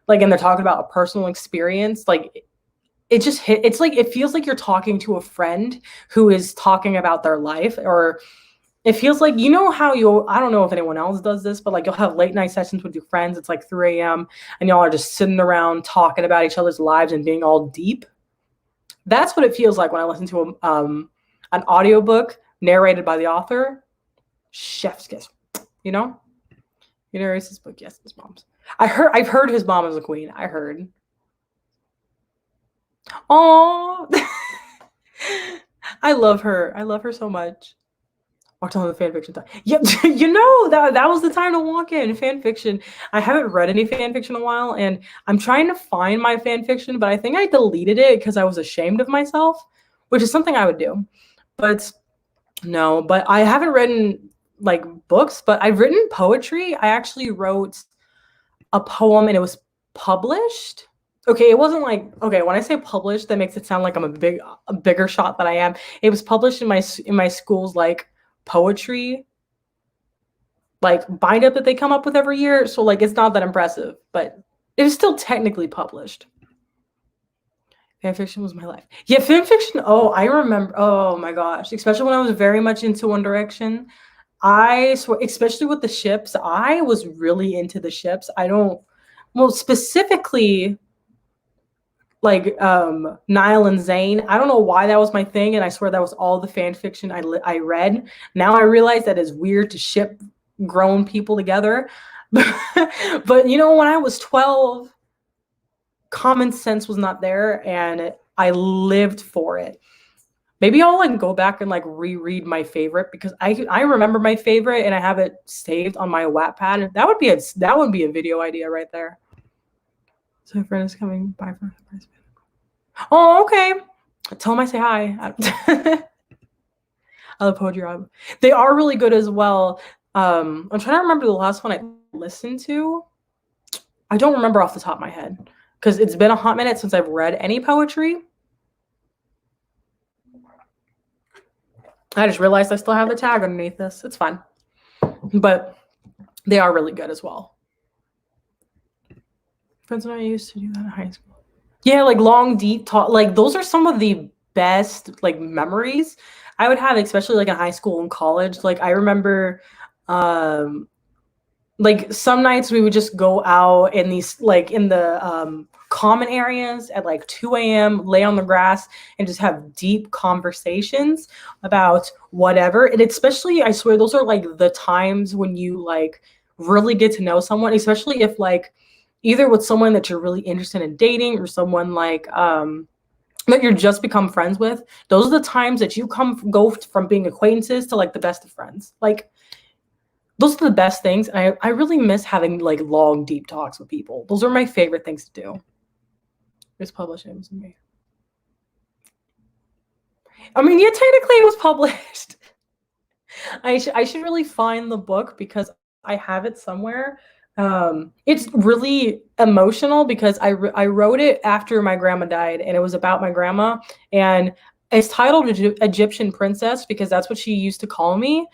like, and they're talking about a personal experience. Like, it's like it feels like you're talking to a friend who is talking about their life. Or it feels like, how I don't know if anyone else does this, but like you'll have late night sessions with your friends. It's like 3 a.m. and y'all are just sitting around talking about each other's lives and being all deep. That's what it feels like when I listen to an audiobook narrated by the author. Chef's kiss, He narrates his book. Yes, his mom's. I've heard his mom is a queen. I heard. Oh, I love her. I love her so much. Walked on the fan fiction time. Yep, that was the time to walk in fan fiction. I haven't read any fan fiction in a while, and I'm trying to find my fan fiction, but I think I deleted it because I was ashamed of myself, which is something I would do. But no, but I haven't written like books, but I've written poetry. I actually wrote a poem and it was published. Okay, it wasn't like, okay, when I say published, that makes it sound like I'm a bigger shot than I am. It was published in my school's like poetry like bind up that they come up with every year. So like it's not that impressive, but it was still technically published. Fan fiction was my life. Yeah, fan fiction. Oh, I remember. Oh my gosh, especially when I was very much into One Direction. I swear, especially with the ships, I was really into the ships. Specifically like Niall and Zayn. I don't know why that was my thing, and I swear that was all the fan fiction I read. Now I realize that it's weird to ship grown people together. But when I was 12, common sense was not there, and I lived for it. Maybe I'll like go back and like reread my favorite, because I remember my favorite and I have it saved on my Wattpad. That would be a video idea right there. So my friend is coming by for the. Oh, okay. Tell them I say hi. I love poetry. They are really good as well. I'm trying to remember the last one I listened to. I don't remember off the top of my head because it's been a hot minute since I've read any poetry. I just realized I still have the tag underneath this. It's fine. But they are really good as well. Friends and I used to do that in high school. Yeah, like long, deep talk. Like those are some of the best like memories I would have, especially like in high school and college. Like I remember like some nights we would just go out in these like in the common areas at like 2 a.m., lay on the grass and just have deep conversations about whatever. And especially, I swear, those are like the times when you like really get to know someone, especially if like either with someone that you're really interested in dating or someone like that you're just become friends with. Those are the times that you go from being acquaintances to like the best of friends. Like those are the best things. And I really miss having like long, deep talks with people. Those are my favorite things to do. It's published. It was me. I mean, yeah, technically it was published. I should really find the book because I have it somewhere. It's really emotional because I wrote it after my grandma died, and it was about my grandma, and it's titled Egyptian Princess because that's what she used to call me,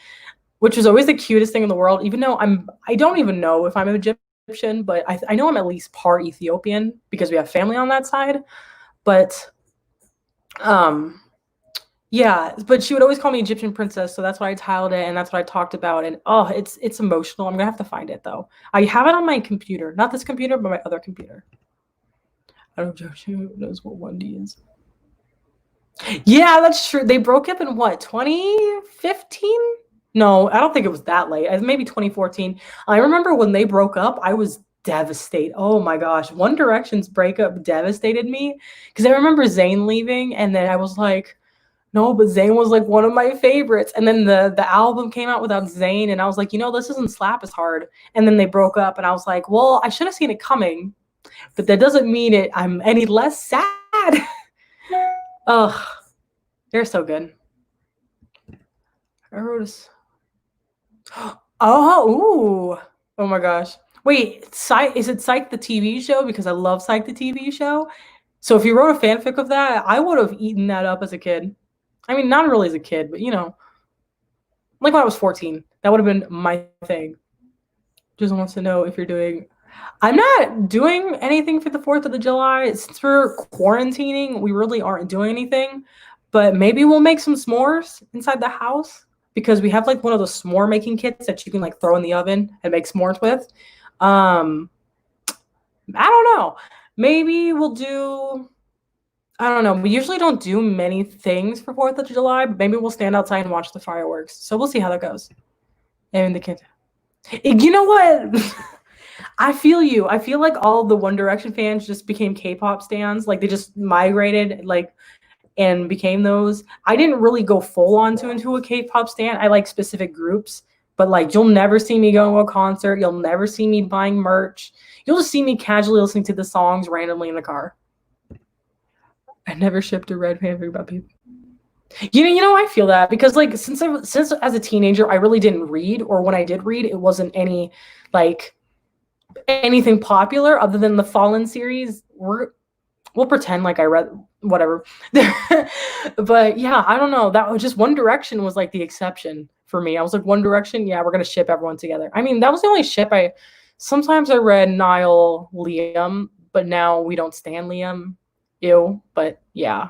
which was always the cutest thing in the world, even though I don't even know if I'm Egyptian, but I know I'm at least part Ethiopian because we have family on that side. But yeah, but she would always call me Egyptian Princess, so that's what I titled it, and that's what I talked about. And oh, it's emotional. I'm gonna have to find it though. I have it on my computer, not this computer, but my other computer. I don't know who knows what 1D is. Yeah, that's true. They broke up in what, 2015? No, I don't think it was that late. Maybe 2014. I remember when they broke up, I was devastate. Oh my gosh. One Direction's breakup devastated me because I remember Zayn leaving, and then I was like, no, but Zayn was like one of my favorites. And then the album came out without Zayn, and I was like, this doesn't slap as hard. And then they broke up, and I was like, well, I should have seen it coming, but that doesn't mean I'm any less sad. Ugh, they're so good. I wrote a. Oh my gosh. Wait, Psych, is it Psych the TV show? Because I love Psych the TV show. So if you wrote a fanfic of that, I would have eaten that up as a kid. I mean, not really as a kid, but like when I was 14. That would have been my thing. Just wants to know if you're doing. I'm not doing anything for the 4th of July. Since we're quarantining, we really aren't doing anything. But maybe we'll make some s'mores inside the house, because we have like one of those s'more making kits that you can like throw in the oven and make s'mores with. I don't know. Maybe we'll do. I don't know. We usually don't do many things for 4th of July, but maybe we'll stand outside and watch the fireworks. So we'll see how that goes. And the kids. You know what? I feel you. I feel like all the One Direction fans just became K-pop stans. Like they just migrated, like, and became those. I didn't really go full on into a K-pop stan. I like specific groups, but like you'll never see me going to a concert. You'll never see me buying merch. You'll just see me casually listening to the songs randomly in the car. I never shipped a red fanfic about people. I feel that because like since as a teenager, I really didn't read, or when I did read, it wasn't any like anything popular other than the Fallen series. We'll pretend like I read whatever. But yeah, I don't know. That was just One Direction was like the exception for me. I was like, One Direction, yeah, we're gonna ship everyone together. I mean, that was the only ship sometimes I read Niall Liam, but now we don't stan Liam. Ew, but yeah.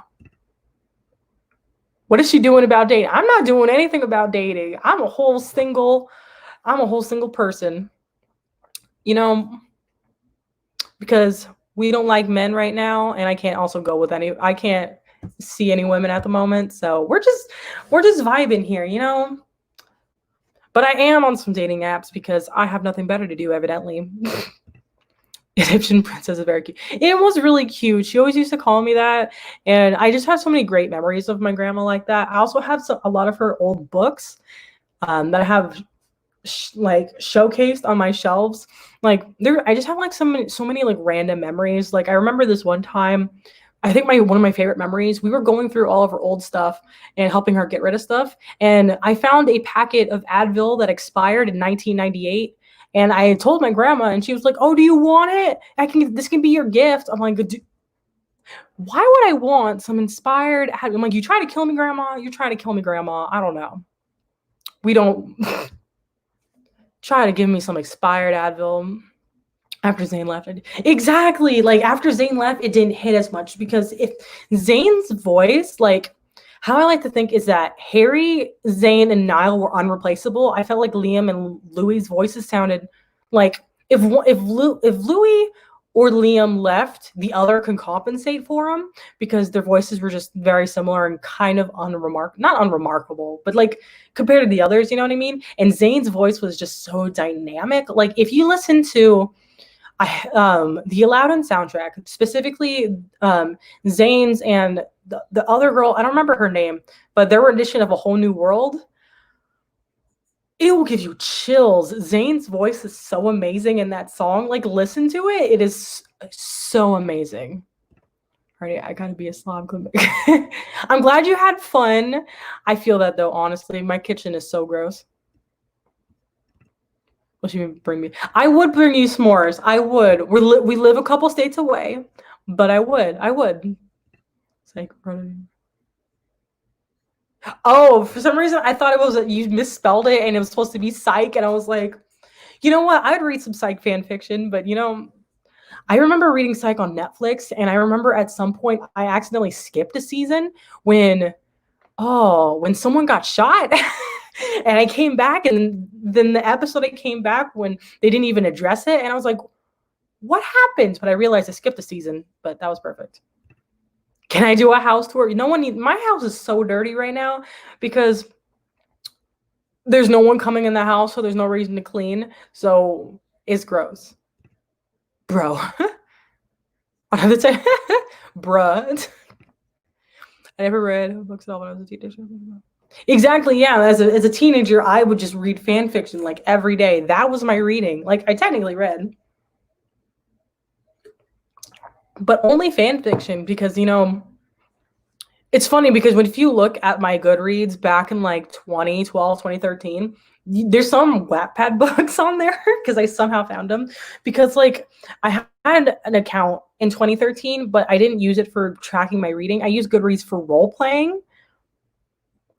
What is she doing about dating? I'm not doing anything about dating. I'm a whole single person. Because we don't like men right now, and I can't also go with I can't see any women at the moment. So we're just vibing here, But I am on some dating apps because I have nothing better to do, evidently. Egyptian princess is very cute. It was really cute. She always used to call me that, and I just have so many great memories of my grandma like that. I also have a lot of her old books that I have like showcased on my shelves. Like I just have like so many like random memories. Like I remember this one time, I think one of my favorite memories, we were going through all of her old stuff and helping her get rid of stuff, and I found a packet of Advil that expired in 1998. And I told my grandma, and she was like, "Oh, do you want it? This can be your gift." I'm like, why would I want some inspired? I'm like, you try to kill me, grandma. You're trying to kill me, grandma. I don't know. We don't try to give me some expired Advil. After Zayn left, exactly. Like after Zayn left, it didn't hit as much because if Zayn's voice, like how I like to think is that Harry, Zayn, and Niall were unreplaceable. I felt like Liam and Louis' voices sounded like if Louis or Liam left, the other can compensate for them because their voices were just very similar and kind of not unremarkable, but like compared to the others, you know what I mean? And Zayn's voice was just so dynamic. Like if you listen to the Aladdin soundtrack, specifically Zayn's and the other girl, I don't remember her name, but their rendition of A Whole New World, it will give you chills. Zayn's voice is so amazing in that song. Like, listen to it. It is so amazing. Alrighty, I gotta be a slob. I'm glad you had fun. I feel that though, honestly. My kitchen is so gross. What you bring me? I would bring you s'mores. I would. We live a couple states away, but I would. It's like, oh, for some reason I thought it was you misspelled it and it was supposed to be psych, and I was like, you know what? I'd read some psych fan fiction, but I remember reading psych on Netflix, and I remember at some point I accidentally skipped a season when someone got shot. And I came back, and then the episode I came back when they didn't even address it, and I was like, what happened? But I realized I skipped a season, but that was perfect. Can I do a house tour? My house is so dirty right now because there's no one coming in the house, so there's no reason to clean. So it's gross. bro. Another time, bruh. I never read books at all when I was a teenager. Exactly, yeah. As a teenager, I would just read fan fiction like every day. That was my reading. Like I technically read, but only fan fiction because it's funny because if you look at my Goodreads back in like 2012, 2013, there's some Wattpad books on there because I somehow found them. Because like I had an account in 2013, but I didn't use it for tracking my reading. I used Goodreads for role playing.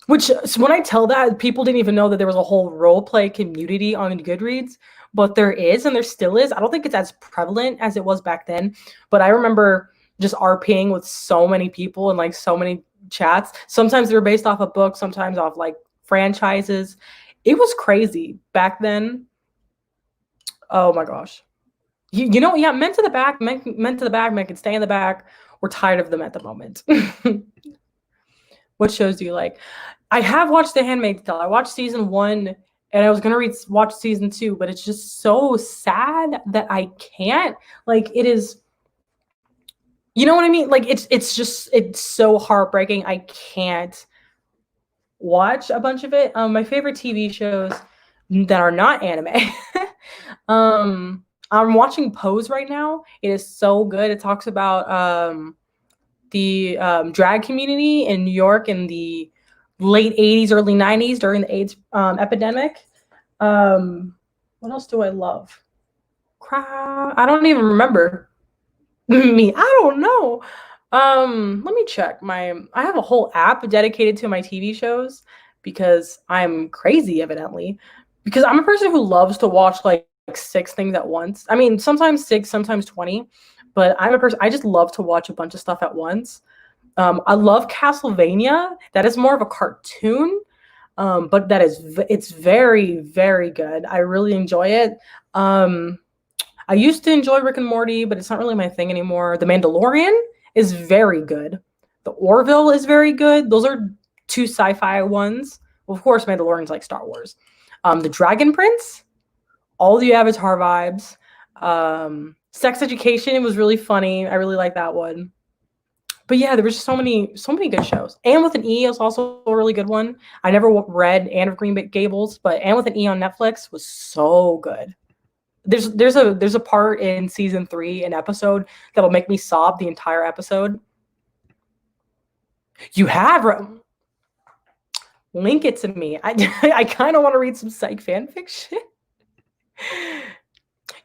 Which, so when I tell that, people didn't even know that there was a whole role play community on Goodreads, but there is, and there still is. I don't think it's as prevalent as it was back then, but I remember just RPing with so many people and like so many chats. Sometimes they were based off a book, sometimes off like franchises. It was crazy back then. Oh my gosh. Yeah, men to the back, men to the back, men can stay in the back. We're tired of them at the moment. What shows do you like? I have watched The Handmaid's Tale. I watched season 1 and I was going to watch season 2, but it's just so sad that I can't. Like it is, you know what I mean? Like it's so heartbreaking. I can't watch a bunch of it. My favorite TV shows that are not anime. I'm watching Pose right now. It is so good. It talks about the drag community in New York in the late 80s, early 90s during the AIDS epidemic. What else do I love? I don't even remember. Me, I don't know. Let me check. I have a whole app dedicated to my TV shows because I'm crazy, evidently. Because I'm a person who loves to watch like 6 things at once. I mean, sometimes 6, sometimes 20. But I'm a person, I just love to watch a bunch of stuff at once. I love Castlevania. That is more of a cartoon, but it's very, very good. I really enjoy it. I used to enjoy Rick and Morty, but it's not really my thing anymore. The Mandalorian is very good. The Orville is very good. Those are 2 sci-fi ones. Well, of course, Mandalorian's like Star Wars. The Dragon Prince, all the Avatar vibes. Sex Education was really funny. I really like that one. But yeah, there was just so many good shows. Anne with an E is also a really good one. I never read Anne of Green Gables, but Anne with an E on Netflix was so good. There's a part in season 3, an episode that'll make me sob the entire episode. You have link it to me. I kind of want to read some psych fan fiction.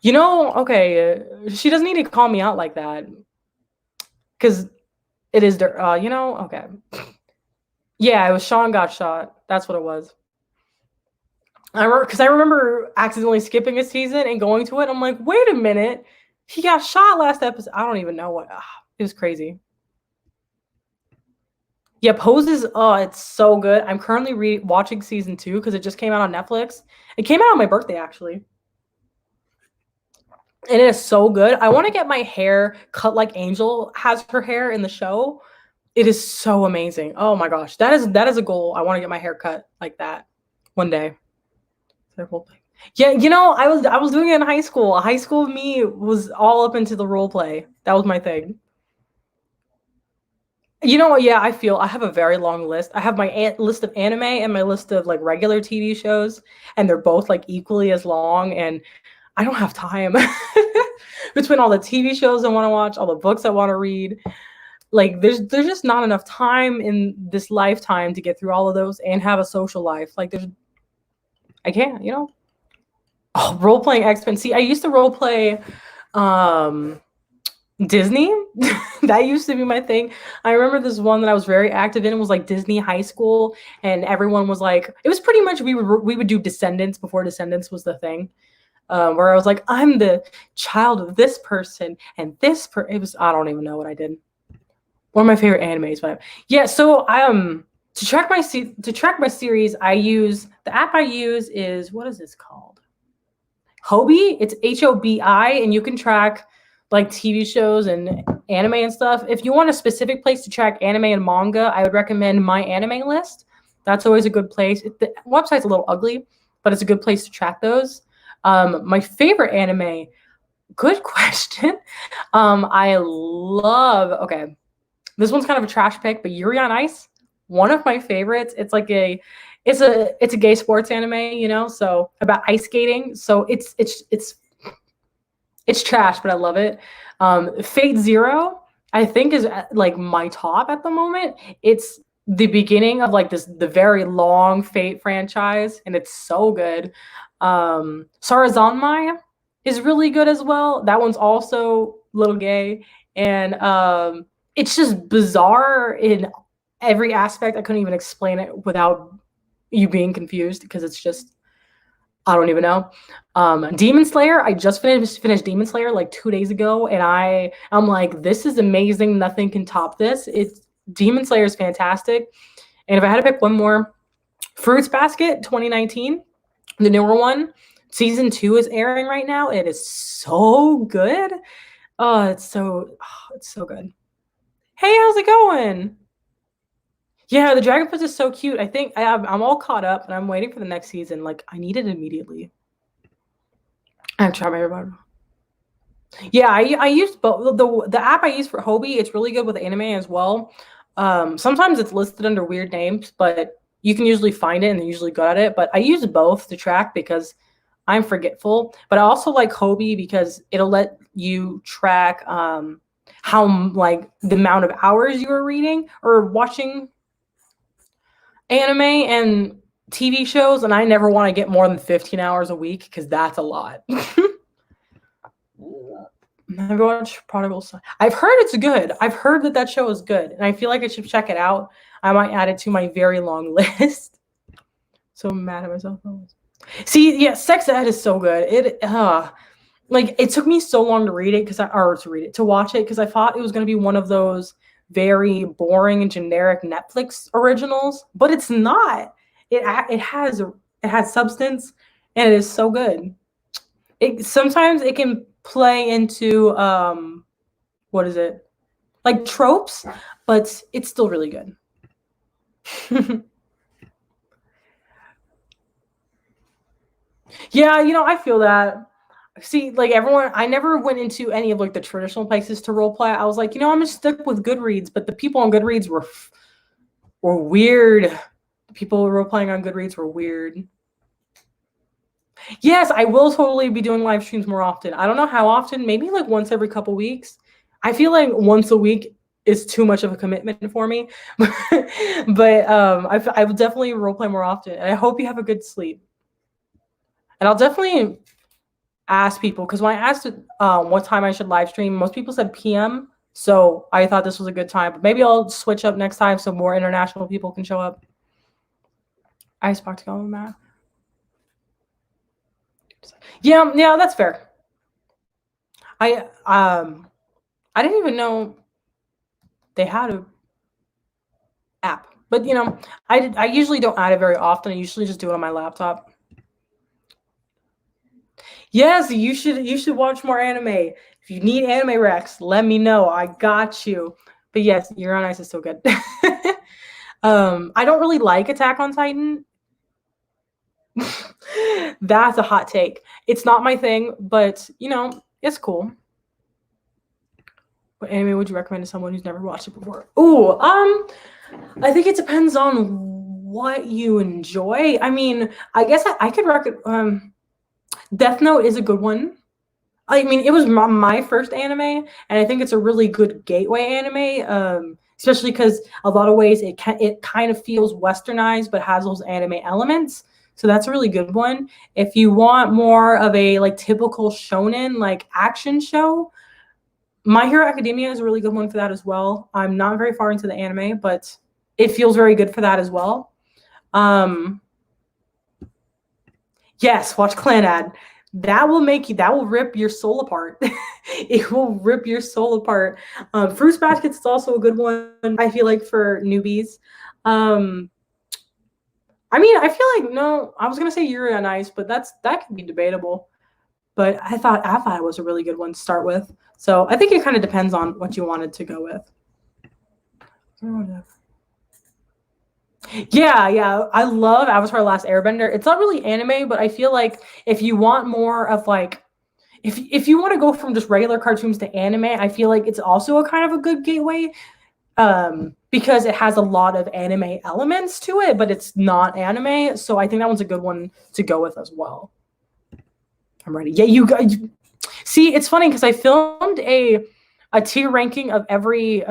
Okay, she doesn't need to call me out like that. Because it is, okay. Yeah, it was Sean got shot. That's what it was. I remember accidentally skipping a season and going to it. I'm like, wait a minute. He got shot last episode. I don't even know what. It was crazy. Yeah, Pose is, it's so good. I'm currently watching season 2 because it just came out on Netflix. It came out on my birthday, actually. And it is so good. I want to get my hair cut like Angel has her hair in the show. It is so amazing. Oh my gosh. That is a goal. I want to get my hair cut like that one day. Yeah, I was doing it in high school. High school me was all up into the role play. That was my thing. Yeah, I have a very long list. I have my list of anime and my list of like regular TV shows, and they're both like equally as long, and I don't have time between all the TV shows I want to watch, all the books I want to read. Like there's just not enough time in this lifetime to get through all of those and have a social life. Like I can't, Oh, role-playing X-Men. See, I used to role-play Disney. That used to be my thing. I remember this one that I was very active in. It was like Disney High School, and everyone was like, it was pretty much we would do Descendants before Descendants was the thing. Where I was like, I'm the child of this person and this I don't even know what I did. One of my favorite animes, but yeah. So to track my series, the app I use is, what is this called? Hobie. It's Hobi, and you can track like TV shows and anime and stuff. If you want a specific place to track anime and manga, I would recommend My Anime List. That's always a good place. The website's a little ugly, but it's a good place to track those. My favorite anime, Good question. I love. Okay, this one's kind of a trash pick, but Yuri on Ice, one of my favorites. It's a gay sports anime, so about ice skating. So it's trash, but I love it. Fate Zero, I think, is like my top at the moment. It's the beginning of like the very long Fate franchise, and it's so good. Sarazanmai is really good as well. That one's also a little gay, and it's just bizarre in every aspect. I couldn't even explain it without you being confused because it's just I don't even know. Demon Slayer, I just finished Demon Slayer like 2 days ago, and I'm like, this is amazing. Nothing can top this. It's Demon Slayer is fantastic. And if I had to pick one more, Fruits Basket 2019, the newer one, season 2 is airing right now. It is so good. It's so good. Hey, how's it going? Yeah, the Dragon Prince is so cute. I think I'm all caught up, and I'm waiting for the next season. Like, I need it immediately. I've tried my everybody. Yeah, I used both the app I use for Hobie. It's really good with anime as well. Sometimes it's listed under weird names, but you can usually find it and they're usually good at it. But I use both to track because I'm forgetful. But I also like Hobie because it'll let you track how like the amount of hours you are reading or watching anime and TV shows, and I never want to get more than 15 hours a week because that's a lot. Never watched Prodigal Son. I've heard it's good. I've heard that show is good, and I feel like I should check it out. I might add it to my very long list. So mad at myself. See, yeah, Sex Ed is so good. It took me so long to read it to watch it because I thought it was going to be one of those very boring and generic Netflix originals, but it's not. It has substance, and it is so good. Sometimes it can play into what is it, like tropes, but it's still really good. Yeah, I feel that. See, like everyone, I never went into any of like the traditional places to role play. I was like, I'm gonna stick with Goodreads, but the people on Goodreads were weird. The people role playing on Goodreads were weird. Yes, I will totally be doing live streams more often. I don't know how often, maybe like once every couple weeks. I feel like once a week is too much of a commitment for me. But I will definitely role play more often. And I hope you have a good sleep. And I'll definitely ask people because when I asked what time I should live stream, most people said PM. So I thought this was a good time. But maybe I'll switch up next time so more international people can show up. Icebox going, Matt. Yeah, that's fair. I didn't even know they had a app, but I usually don't add it very often. I usually just do it on my laptop. Yes, you should watch more anime. If you need anime recs, let me know. I got you. But yes, You're on Ice is so good. I don't really like Attack on Titan. That's a hot take. It's not my thing, but it's cool. What anime would you recommend to someone who's never watched it before? Ooh, I think it depends on what you enjoy. I mean, I guess I could recommend. Death Note is a good one. I mean, it was my first anime, and I think it's a really good gateway anime. Especially because a lot of ways it kind of feels westernized, but has those anime elements. So that's a really good one. If you want more of a like typical shonen like action show, My Hero Academia is a really good one for that as well. I'm not very far into the anime, but it feels very good for that as well. Yes, watch Clanad. That will rip your soul apart. It will rip your soul apart. Fruits Baskets is also a good one, I feel like, for newbies. I mean, I feel like, no, I was gonna say Yuri on Ice, but that could be debatable. But I thought it was a really good one to start with. So I think it kind of depends on what you wanted to go with. Yeah. I love Avatar: The Last Airbender. It's not really anime, but I feel like if you want more of like if you want to go from just regular cartoons to anime, I feel like it's also a kind of a good gateway, because it has a lot of anime elements to it, but it's not anime. So I think that one's a good one to go with as well. I'm ready. Yeah, you guys. See, it's funny because I filmed a tier ranking of every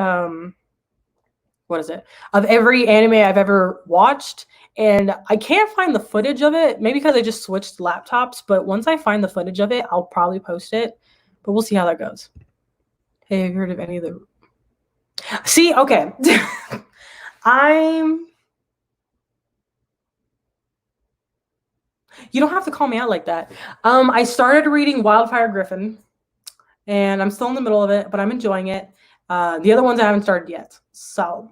what is it? Of every anime I've ever watched, and I can't find the footage of it. Maybe because I just switched laptops, but once I find the footage of it, I'll probably post it. But we'll see how that goes. Hey, have you heard of any of the See, okay. You don't have to call me out like that. I started reading Wildfire Griffin, and I'm still in the middle of it, but I'm enjoying it. The other ones I haven't started yet. So,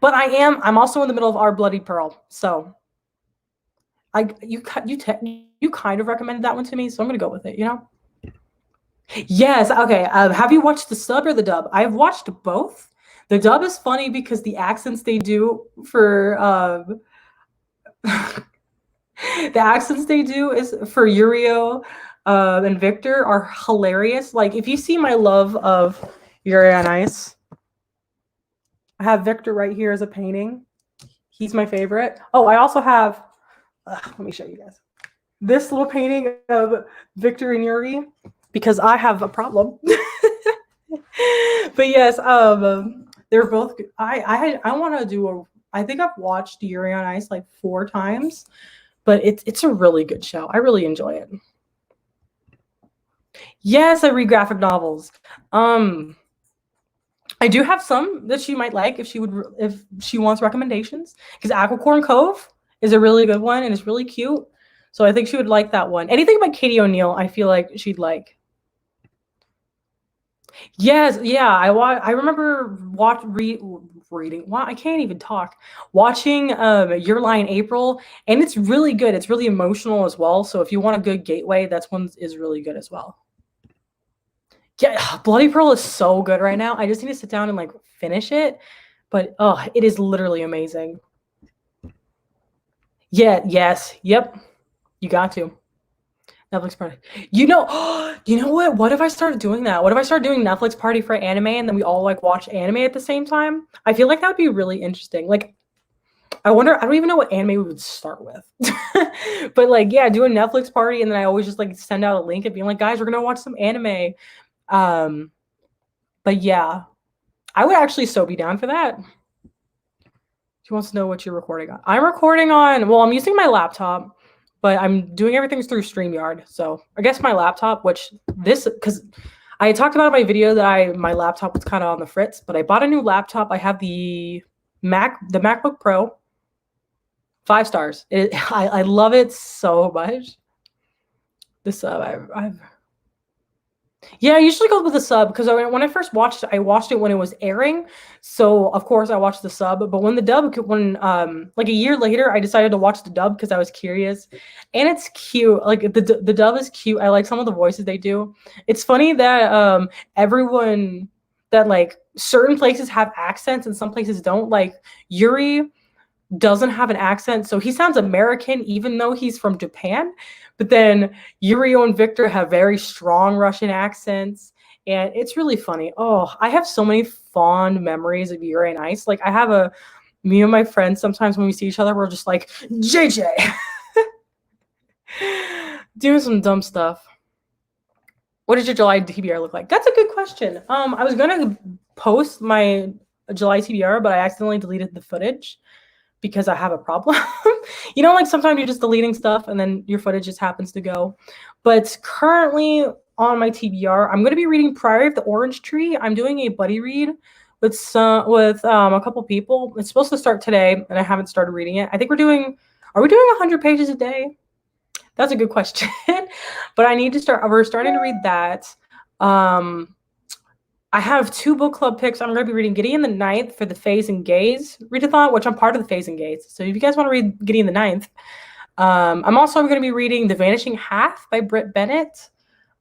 but I'm also in the middle of Our Bloody Pearl. So, you kind of recommended that one to me, so I'm gonna go with it. Yes. Okay. Have you watched the sub or the dub? I've watched both. The dub is funny because the accents they do for the accents they do is for Yurio and Victor are hilarious. Like if you see my love of Yuri on Ice, I have Victor right here as a painting. He's my favorite. Oh, I also have. Let me show you guys this little painting of Victor and Yuri because I have a problem. But yes, they're both. I want to do a. I think I've watched Yuri on Ice like 4 times, but it's a really good show. I really enjoy it. Yes, I read graphic novels. I do have some that she might like if she wants recommendations. Because Aquacorn Cove is a really good one and it's really cute. So I think she would like that one. Anything by Katie O'Neill, I feel like she'd like. Yes, yeah. I remember reading. Wow, I can't even talk. Watching Your Lie in April, and it's really good. It's really emotional as well. So if you want a good gateway, that's one is really good as well. Yeah, Bloody Pearl is so good right now. I just need to sit down and like finish it. But oh, it is literally amazing. Yeah, yes, yep. You got to. Netflix party. You know what? What if I started doing that? What if I started doing Netflix party for anime and then we all like watch anime at the same time? I feel like that would be really interesting. Like, I don't even know what anime we would start with. But like, yeah, do a Netflix party and then I always just like send out a link and being like, guys, we're gonna watch some anime. But yeah, I would actually so be down for that. She wants to know what you're recording on. I'm recording on, well, I'm using my laptop, but I'm doing everything through StreamYard. So I guess my laptop, because I had talked about in my video that my laptop was kind of on the fritz, but I bought a new laptop. I have the MacBook Pro, 5 stars. I love it so much. This yeah, I usually go with the sub because when I first watched it, I watched it when it was airing. So of course I watched the sub. But when like a year later, I decided to watch the dub because I was curious, and it's cute. Like the dub is cute. I like some of the voices they do. It's funny that everyone that like certain places have accents and some places don't. Like Yuri doesn't have an accent, so he sounds American even though he's from Japan. But then Yurio and Victor have very strong Russian accents, and it's really funny. Oh, I have so many fond memories of Yuri and Ice. Like me and my friends, sometimes when we see each other, we're just like, JJ. Doing some dumb stuff. What does your July TBR look like? That's a good question. I was gonna post my July TBR, but I accidentally deleted the footage because I have a problem. Like sometimes you're just deleting stuff and then your footage just happens to go. But currently on my TBR, I'm going to be reading Priory of the Orange Tree. I'm doing a buddy read with a couple people. It's supposed to start today and I haven't started reading it. I think are we doing 100 pages a day? That's a good question. But I need to start. We're starting to read that. I have 2 book club picks. I'm going to be reading Gideon the Ninth for the Fays and Gays readathon, which I'm part of the Fays and Gays. So if you guys want to read Gideon the Ninth, I'm also going to be reading The Vanishing Half by Britt Bennett.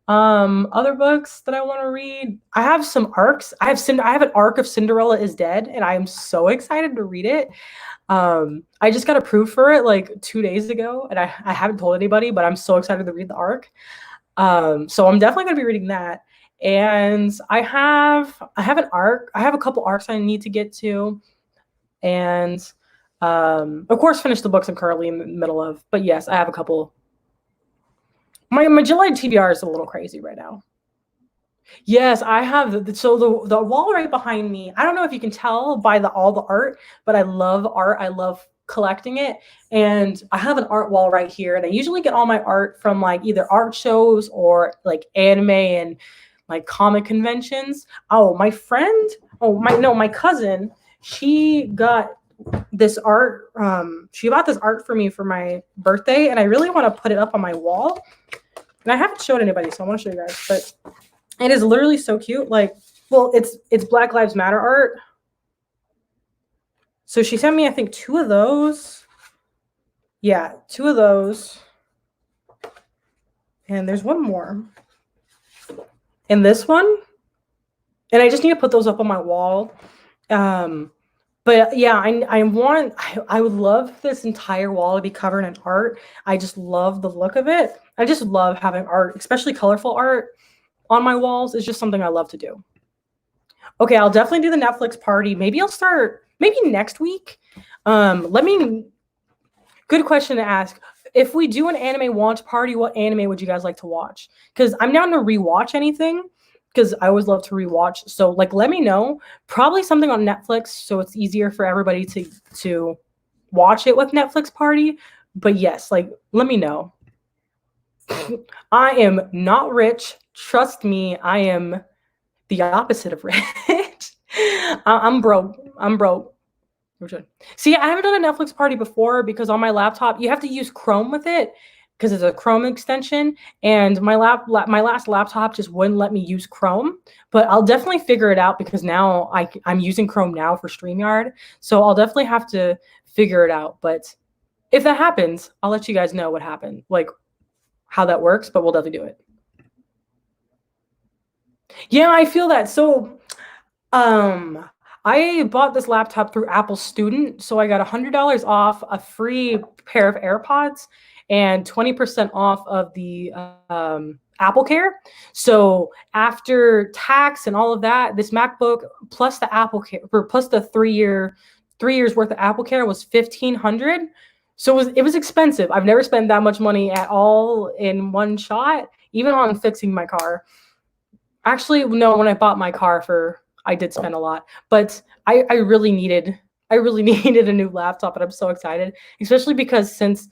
Other books that I want to read. I have some arcs. I have an arc of Cinderella is Dead, and I am so excited to read it. I just got approved for it like 2 days ago, and I haven't told anybody, but I'm so excited to read the arc. So I'm definitely going to be reading that. And I have an arc. I have a couple arcs I need to get to, and of course finish the books I'm currently in the middle of. But yes, I have a couple. My July TBR is a little crazy right now. Yes, I have so the wall right behind me. I don't know if you can tell by the all the art, but I love art. I love collecting it. And I have an art wall right here. And I usually get all my art from like either art shows or like anime and like comic conventions. Oh, my friend, oh my no, my cousin, she got this art. She bought this art for me for my birthday, and I really want to put it up on my wall. And I haven't showed anybody, so I want to show you guys. But it is literally so cute. Like, well, it's Black Lives Matter art. So she sent me, I think, 2 of those. Yeah, 2 of those. And there's one more. And this one. And I just need to put those up on my wall. But yeah, I would love this entire wall to be covered in art. I just love the look of it. I just love having art, especially colorful art on my walls. Is just something I love to do. Okay, I'll definitely do the Netflix party. Maybe I'll start maybe next week. Good question to ask. If we do an anime watch party, what anime would you guys like to watch? Because I'm down to rewatch anything, because I always love to rewatch. So like let me know. Probably something on Netflix so it's easier for everybody to watch it with Netflix party. But yes, like let me know. I am not rich. Trust me, I am the opposite of rich. I'm broke. I'm broke. See, I haven't done a Netflix party before because on my laptop you have to use Chrome with it because it's a Chrome extension, and my last laptop just wouldn't let me use Chrome. But I'll definitely figure it out because now I'm using Chrome now for StreamYard, so I'll definitely have to figure it out. But if that happens, I'll let you guys know what happened, like how that works. But we'll definitely do it. Yeah, I feel that. So, I bought this laptop through Apple Student, so I got $100 off, a free pair of AirPods, and 20% off of the Apple Care. So after tax and all of that, this MacBook plus the Apple Care, or plus the 3 years worth of Apple Care was 1,500. So it was expensive. I've never spent that much money at all in one shot, even on fixing my car. Actually, no, when I bought my car I did spend a lot, but I really needed needed a new laptop, and I'm so excited, especially because since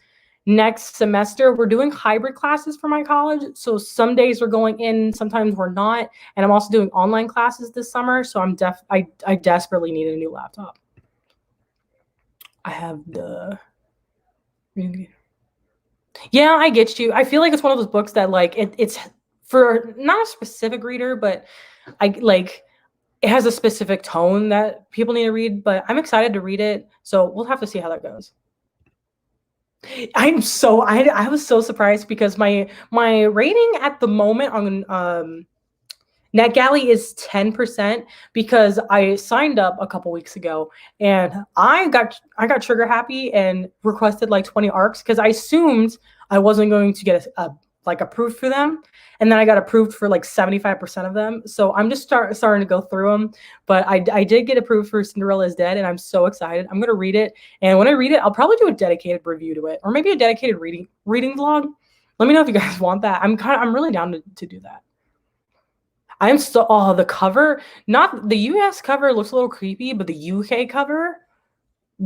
next semester we're doing hybrid classes for my college. So some days we're going in, sometimes we're not, and I'm also doing online classes this summer. So I desperately needed a new laptop. I have the Yeah, I get you. I feel like it's one of those books that like it's for not a specific reader, but I like it has a specific tone that people need to read, but I'm excited to read it. So we'll have to see how that goes. I was so surprised because my rating at the moment on NetGalley is 10% because I signed up a couple weeks ago, and I got trigger happy and requested like 20 arcs because I assumed I wasn't going to get like approved for them, and then I got approved for like 75% of them. So I'm just starting to go through them, but I did get approved for Cinderella is Dead, and I'm so excited. I'm gonna read it, and when I read it, I'll probably do a dedicated review to it, or maybe a dedicated reading vlog. Let me know if you guys want that. I'm really down to do that. The cover, not the US cover looks a little creepy, but the UK cover,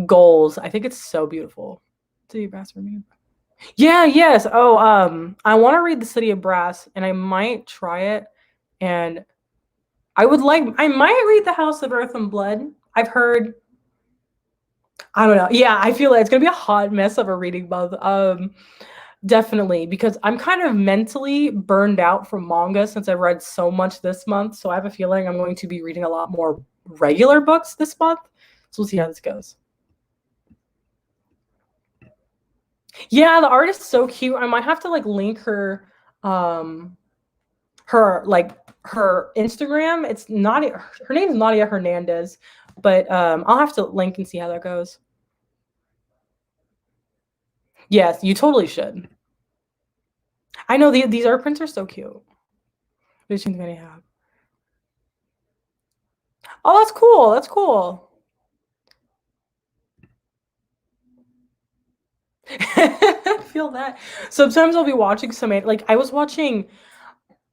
goals. I think it's so beautiful. City of Brass for me. Yeah, yes. Oh, I want to read The City of Brass, and I might try it. And I might read The House of Earth and Blood. I've heard, I don't know. Yeah, I feel like it's gonna be a hot mess of a reading month. Definitely, because I'm kind of mentally burned out from manga since I've read so much this month. So I have a feeling I'm going to be reading a lot more regular books this month. So we'll see how this goes. Yeah, the art is so cute. I might have to like link her Instagram. It's Nadia. Her name is Nadia Hernandez, but I'll have to link and see how that goes. Yes, you totally should. I know these art prints are so cute. Which one's gonna have? Oh, that's cool. That's cool. I feel that. Sometimes I'll be watching like I was watching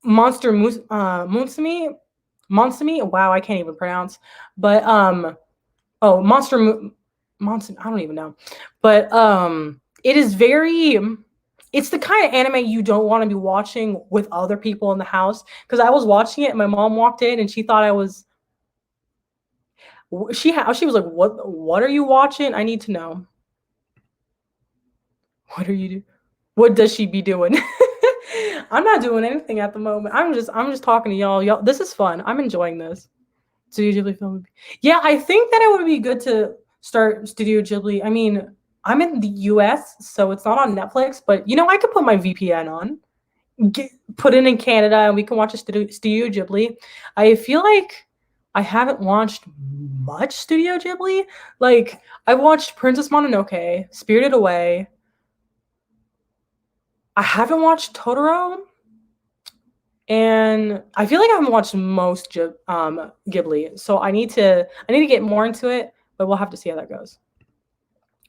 Monster Musume. Monsumi. Wow, I can't even pronounce. But oh, Monster. I don't even know. But it is very. It's the kind of anime you don't want to be watching with other people in the house. Because I was watching it, and my mom walked in, and she thought I was. She was like, What are you watching? I need to know. What are you doing? What does she be doing? I'm not doing anything at the moment. I'm just talking to y'all. Y'all, this is fun. I'm enjoying this. Studio Ghibli film. Yeah, I think that it would be good to start Studio Ghibli. I mean, I'm in the US, so it's not on Netflix, but I could put my VPN on, put it in Canada, and we can watch a Studio Ghibli. I feel like I haven't watched much Studio Ghibli. Like, I've watched Princess Mononoke, Spirited Away. I haven't watched Totoro, and I feel like I haven't watched most Ghibli, so I need to get more into it, but we'll have to see how that goes.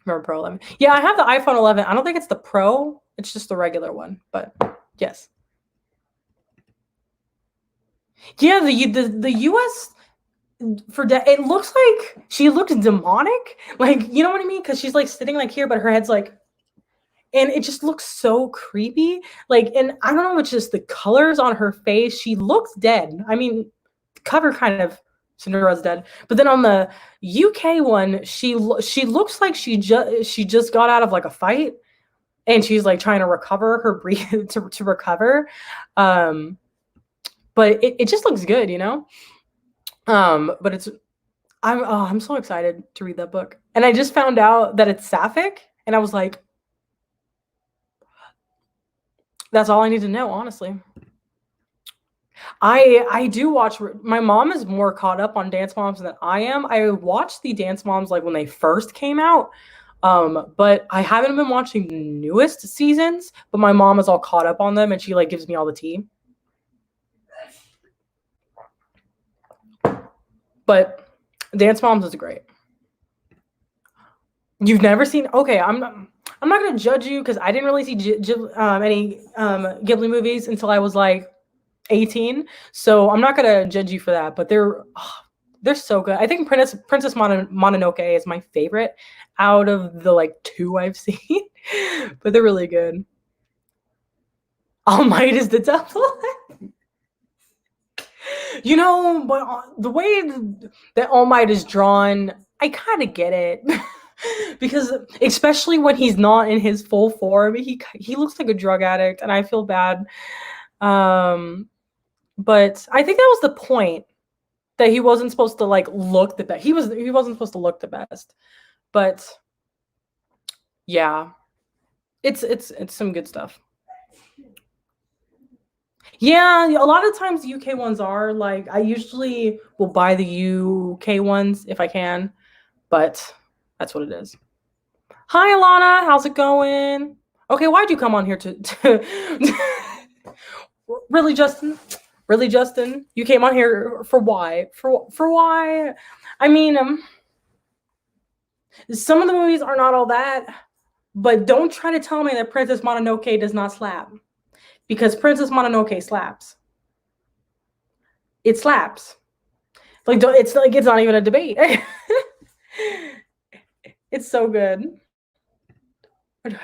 Remember Pro 11? Yeah, I have the iPhone 11. I don't think it's the Pro; it's just the regular one. But yes, yeah, the US it looks like she looks demonic, like you know what I mean? Because she's like sitting like here, but her head's like. And it just looks so creepy. Like, and I don't know, it's just the colors on her face. She looks dead. I mean, the cover kind of Cinderella's dead, but then on the UK one, she looks like she just got out of like a fight, and she's like trying to recover her breath to recover. Um, but it just looks good, you know. But I'm so excited to read that book, and I just found out that it's sapphic, and I was like, that's all I need to know, honestly. I do watch. My mom is more caught up on Dance Moms than I am. I watched the Dance Moms like when they first came out, but I haven't been watching the newest seasons. But my mom is all caught up on them, and she like gives me all the tea. But Dance Moms is great. You've never seen? Okay, I'm not gonna judge you because I didn't really see any Ghibli movies until I was like 18. So I'm not gonna judge you for that, but they're so good. I think Princess Mononoke is my favorite out of the like two I've seen, but they're really good. All Might is the devil. But the way that All Might is drawn, I kind of get it. Because especially when he's not in his full form, he looks like a drug addict, and I feel bad. But I think that was the point, that he wasn't supposed to like look the best. He wasn't supposed to look the best. But yeah, it's some good stuff. Yeah, a lot of times UK ones are like, I usually will buy the UK ones if I can, but that's what it is. Hi Alana, how's it going? Okay, why'd you come on here to really, Justin? Really, Justin? You came on here for why? For why? I mean, some of the movies are not all that, but don't try to tell me that Princess Mononoke does not slap, because Princess Mononoke slaps. It slaps. It's not even a debate. It's so good. That's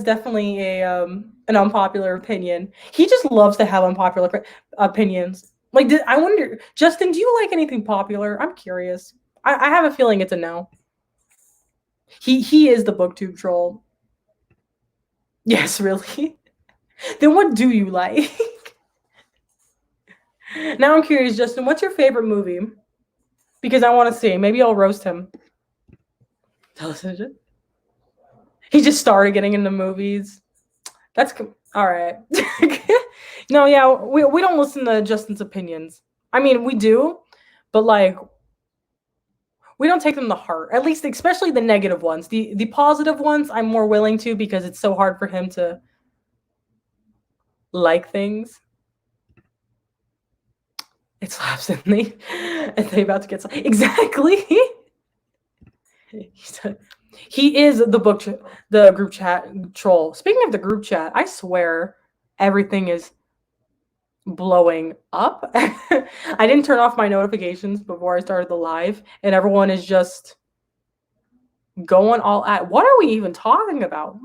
definitely an unpopular opinion. He just loves to have unpopular opinions. Like, I wonder, Justin, do you like anything popular? I'm curious. I have a feeling it's a no. He is the booktube troll. Yes, really. Then what do you like? Now I'm curious, Justin. What's your favorite movie? Because I want to see. Maybe I'll roast him. Television. He just started getting into movies. That's all right. No, yeah, we don't listen to Justin's opinions. I mean, we do, but like we don't take them to heart. At least, especially the negative ones. The positive ones, I'm more willing to because it's so hard for him to like things. It slaps in me, and they about to get exactly. He is the group chat troll. Speaking of the group chat, I swear everything is blowing up. I didn't turn off my notifications before I started the live, and everyone is just going all at. What are we even talking about?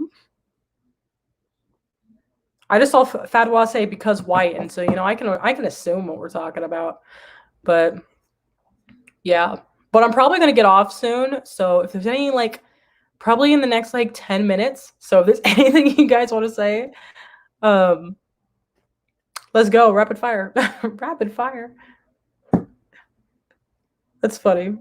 I just saw Fatwa say because white, and so I can assume what we're talking about. But yeah, but I'm probably gonna get off soon. So if there's any probably in the next 10 minutes. So if there's anything you guys want to say, let's go rapid fire. Rapid fire. That's funny.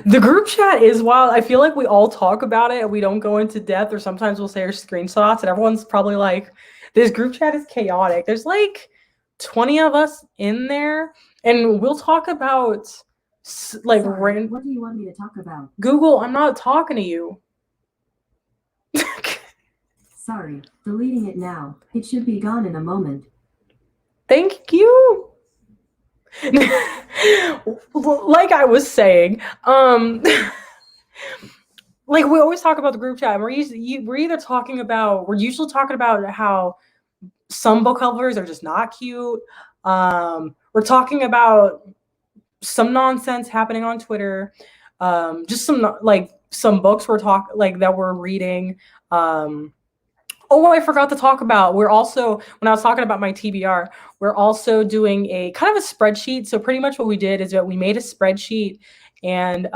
The group chat is wild. I feel like we all talk about it and we don't go into depth, or sometimes we'll say our screenshots and everyone's probably like, this group chat is chaotic. There's 20 of us in there and we'll talk about what do you want me to talk about? Google, I'm not talking to you. Sorry, deleting it now. It should be gone in a moment. Thank you. Like I was saying, we always talk about the group chat. We're usually talking about how some book covers are just not cute. We're talking about some nonsense happening on Twitter. Just some books that we're reading. Oh, I forgot to talk about. We're also, when I was talking about my TBR, we're also doing a kind of a spreadsheet. So pretty much what we did is that we made a spreadsheet, and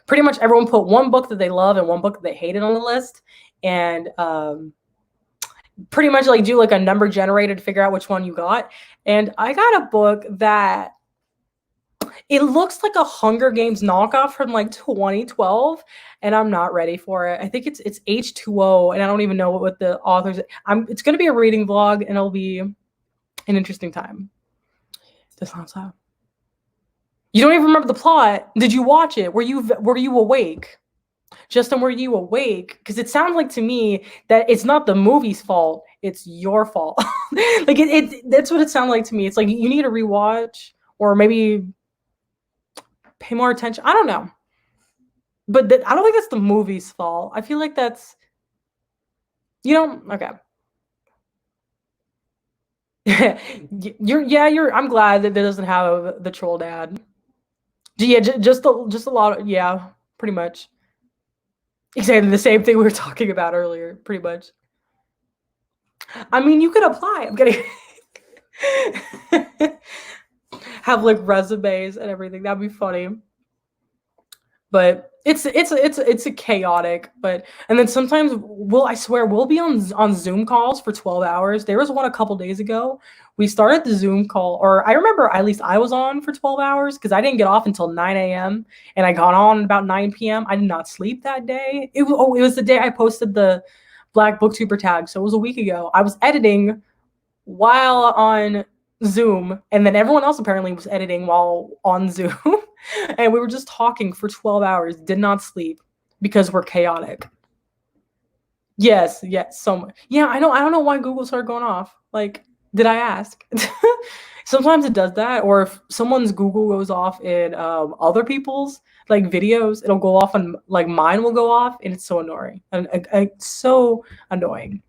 pretty much everyone put one book that they love and one book that they hated on the list, and pretty much do a number generator to figure out which one you got. And I got a book that it looks like a Hunger Games knockoff from 2012, and I'm not ready for it. I think it's H2O, and I don't even know what the authors. It's going to be a reading vlog, and it'll be an interesting time. That sounds loud. You don't even remember the plot. Did you watch it? Were you awake? Justin, were you awake? Because it sounds like to me that it's not the movie's fault, it's your fault. That's what it sounded like to me. It's you need to rewatch, or maybe pay more attention. I don't know. But I don't think that's the movie's fault. I feel like that's, okay. I'm glad that it doesn't have the troll dad. Yeah, just a lot of, yeah, pretty much. Exactly the same thing we were talking about earlier, pretty much. I mean, you could apply. I'm kidding. Have resumes and everything. That'd be funny. But it's a chaotic, and then sometimes I swear we'll be on Zoom calls for 12 hours. There was one a couple days ago. We started the Zoom call, or I remember at least I was on for 12 hours because I didn't get off until 9 a.m. and I got on about 9 p.m. I did not sleep that day. It was the day I posted the Black Booktuber tag, so it was a week ago. I was editing while on Zoom, and then everyone else apparently was editing while on Zoom. And we were just talking for 12 hours, did not sleep because we're chaotic. Yes, so much. Yeah, I know. I don't know why Google started going off. Did I ask? Sometimes it does that, or if someone's Google goes off in other people's videos, it'll go off, and mine will go off, and it's so annoying. And it's so annoying.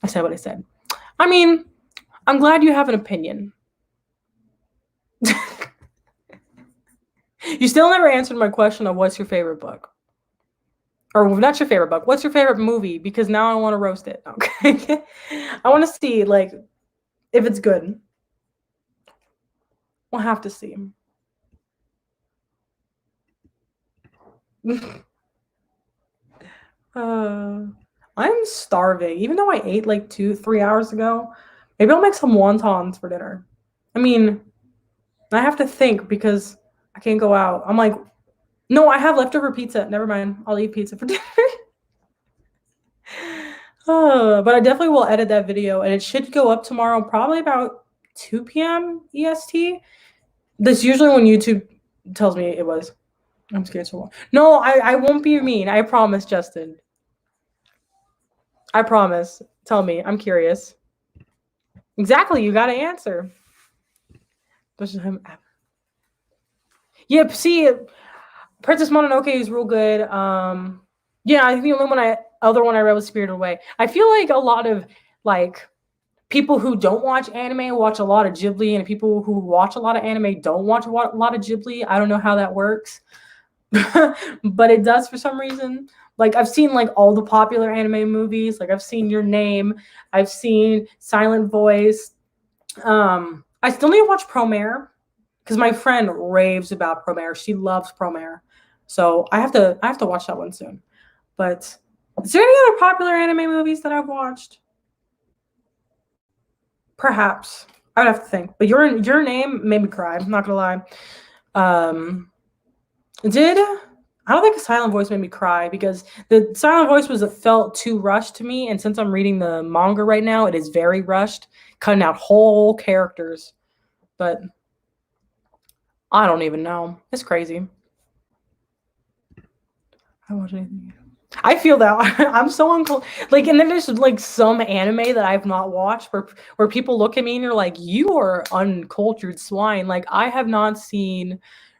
I said what I said. I mean, I'm glad you have an opinion. You still never answered my question of what's your favorite book. Or not your favorite book. What's your favorite movie? Because now I want to roast it. Okay. I want to see if it's good. We'll have to see. I'm starving. Even though I ate 2-3 hours ago, maybe I'll make some wontons for dinner. I mean, I have to think because I can't go out. I'm no, I have leftover pizza. Never mind. I'll eat pizza for dinner. But I definitely will edit that video, and it should go up tomorrow, probably about 2 p.m. EST. That's usually when YouTube tells me it was. I'm scared so long. No, I won't be mean. I promise, Justin. I promise. Tell me. I'm curious. Exactly. You got to answer. Yep. See, Princess Mononoke is real good. Yeah, I think the only other one I read was Spirited Away. I feel like a lot of like people who don't watch anime watch a lot of Ghibli, and people who watch a lot of anime don't watch a lot of Ghibli. I don't know how that works, but it does for some reason. Like I've seen like all the popular anime movies. Like I've seen Your Name, I've seen Silent Voice. I still need to watch Promare because my friend raves about Promare. She loves Promare, so I have to watch that one soon. But is there any other popular anime movies that I've watched? Perhaps. I would have to think. But Your Name made me cry. I'm not gonna lie. Did I don't think a Silent Voice made me cry because the Silent Voice felt too rushed to me, and since I'm reading the manga right now, it is very rushed, cutting out whole characters. But I don't even know. It's crazy. I watch anything. I feel that I'm so like, and then there's like some anime that I've not watched where people look at me and you're like, you are uncultured swine. Like I have not seen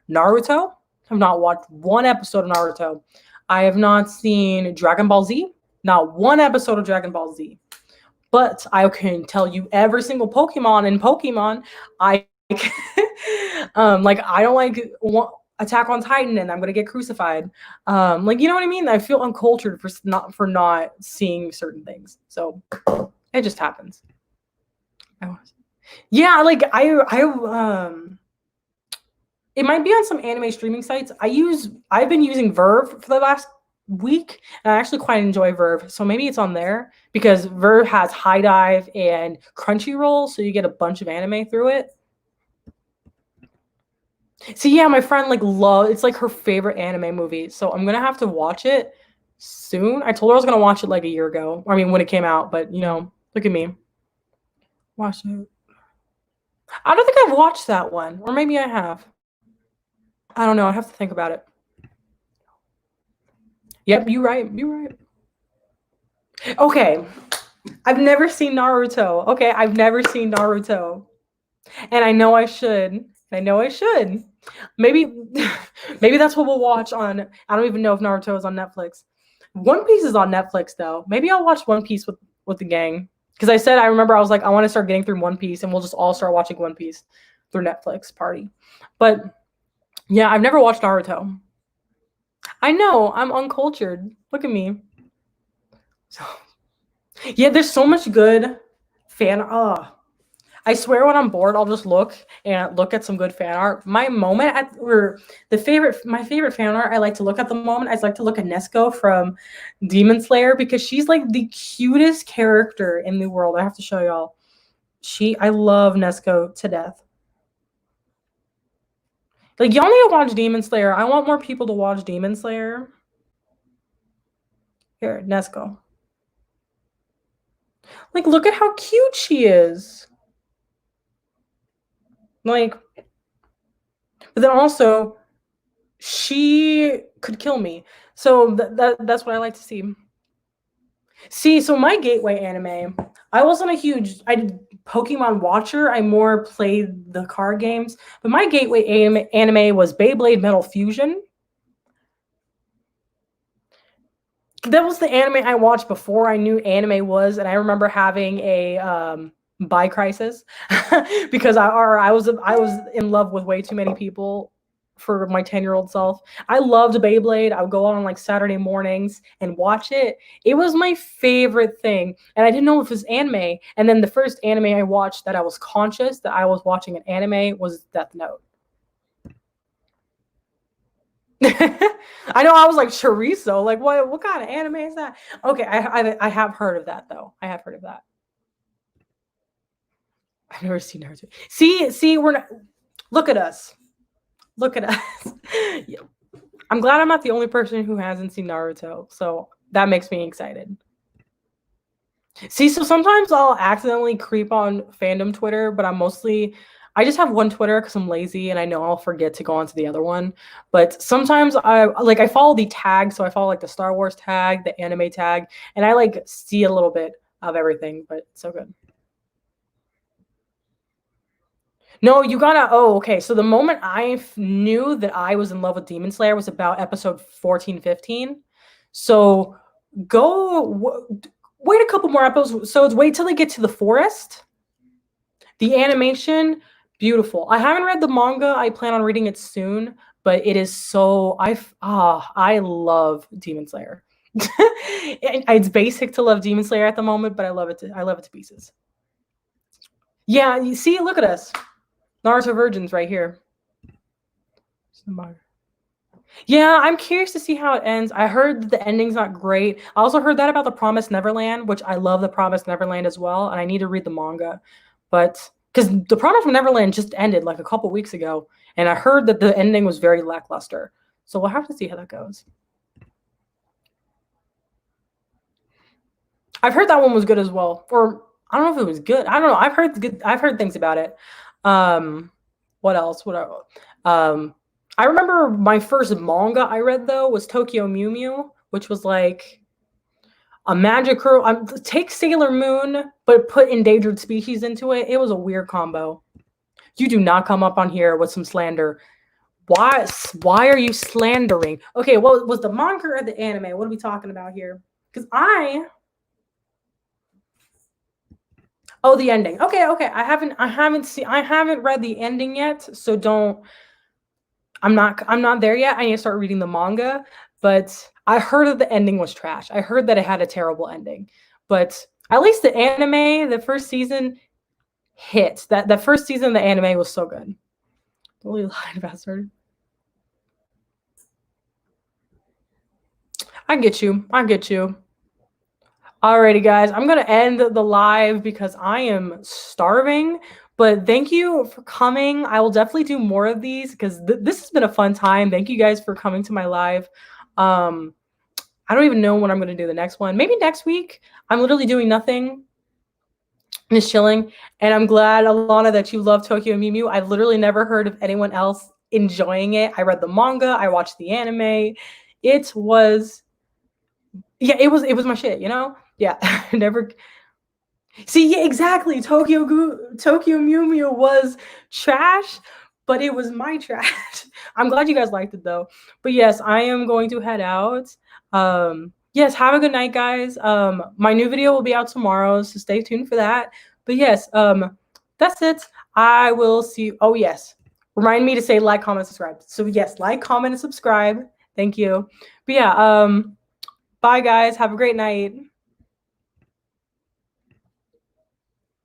Naruto. I've not watched one episode of Naruto. I have not seen Dragon Ball Z. Not one episode of Dragon Ball Z. But I can tell you every single Pokemon in Pokemon. I like I don't like Attack on Titan and I'm gonna get crucified. Like you know what I mean? I feel uncultured for not seeing certain things. So it just happens. Yeah, like it might be on some anime streaming sites. I've been using Verve for the last week, and I actually quite enjoy Verve. So maybe it's on there because Verve has High Dive and Crunchyroll, so you get a bunch of anime through it. See, yeah, my friend it's like her favorite anime movie. So I'm gonna have to watch it soon. I told her I was gonna watch it like a year ago. I mean when it came out, but you know, look at me. Watch it. I don't think I've watched that one. Or maybe I have. I don't know. I have to think about it. Yep, you're right. You're right. Okay. I've never seen Naruto. Okay, I've never seen Naruto. And I know I should. I know I should. Maybe maybe that's what we'll watch on. I don't even know if Naruto is on Netflix. One Piece is on Netflix though. Maybe I'll watch One Piece with the gang. Because I remember I was like, I want to start getting through One Piece and we'll just all start watching One Piece through Netflix party. But yeah, I've never watched Naruto. I know, I'm uncultured. Look at me. So, yeah, there's so much good fan. I swear when I'm bored, I'll just look at some good fan art. My favorite fan art I like to look at the moment, I like to look at Nezuko from Demon Slayer because she's like the cutest character in the world. I have to show y'all. I love Nezuko to death. Like y'all need to watch Demon Slayer. I want more people to watch Demon Slayer. Here, Nezuko. Like, look at how cute she is. Like, but then also, she could kill me. So that's what I like to see. See, so my gateway anime, I wasn't a huge Pokemon watcher. I more played the card games. But my gateway anime was Beyblade Metal Fusion. That was the anime I watched before I knew anime was, and I remember having a bi crisis because I was in love with way too many people for my 10-year-old self. I loved Beyblade. I would go on like Saturday mornings and watch it. It was my favorite thing, and I didn't know if it was anime. And then the first anime I watched that I was conscious that I was watching an anime was Death Note. I know I was like chorizo. Like what kind of anime is that? Okay, I have heard of that though. I have heard of that. I've never seen Naruto. See, we're not. Look at us. Look at us. Yeah. I'm glad I'm not the only person who hasn't seen Naruto, so that makes me excited. See, so sometimes I'll accidentally creep on fandom Twitter, but I just have one Twitter because I'm lazy and I know I'll forget to go onto the other one. But sometimes I follow the tag, so I follow like the Star Wars tag, the anime tag, and I like see a little bit of everything, but it's so good. No, you gotta. Oh, okay. So the moment I knew that I was in love with Demon Slayer was about episode 14, 15. So wait a couple more episodes. Wait till they get to the forest. The animation, beautiful. I haven't read the manga. I plan on reading it soon, but it is so I love Demon Slayer. It's basic to love Demon Slayer at the moment, but I love it to pieces. Yeah, you see, look at us. Naruto virgins right here. Yeah, I'm curious to see how it ends. I heard that the ending's not great. I also heard that about The Promised Neverland, which I love The Promised Neverland as well, and I need to read the manga. But because The Promised Neverland just ended like a couple weeks ago, and I heard that the ending was very lackluster. So we'll have to see how that goes. I've heard that one was good as well. Or I don't know if it was good. I don't know. I've heard things about it. What else? I remember my first manga I read though was Tokyo Mew Mew, which was like a magical take Sailor Moon but put endangered species into it. It was a weird combo. You do not come up on here with some slander. Why are you slandering? Okay, well, was the manga or the anime? What are we talking about here? Because oh, the ending. Okay. I haven't read the ending yet, so don't. I'm not there yet. I need to start reading the manga, but I heard that the ending was trash. I heard that it had a terrible ending, but at least the anime, the first season hit. That first season of the anime was so good. Totally lied about started. I get you. Alrighty, guys, I'm gonna end the live because I am starving. But thank you for coming. I will definitely do more of these because this has been a fun time. Thank you guys for coming to my live. I don't even know when I'm gonna do the next one. Maybe next week. I'm literally doing nothing, just chilling. And I'm glad, Alana, that you love Tokyo Mew Mew. I've literally never heard of anyone else enjoying it. I read the manga. I watched the anime. It was it was my shit, you know? Yeah, never see. Yeah, exactly. Tokyo Mew Mew was trash, but it was my trash. I'm glad you guys liked it though. But yes, I am going to head out. Yes, have a good night, guys. My new video will be out tomorrow, so stay tuned for that. But yes, that's it. I will see you. Oh yes, remind me to say like, comment, subscribe. So yes, like, comment, and subscribe. Thank you. But yeah, bye guys. Have a great night.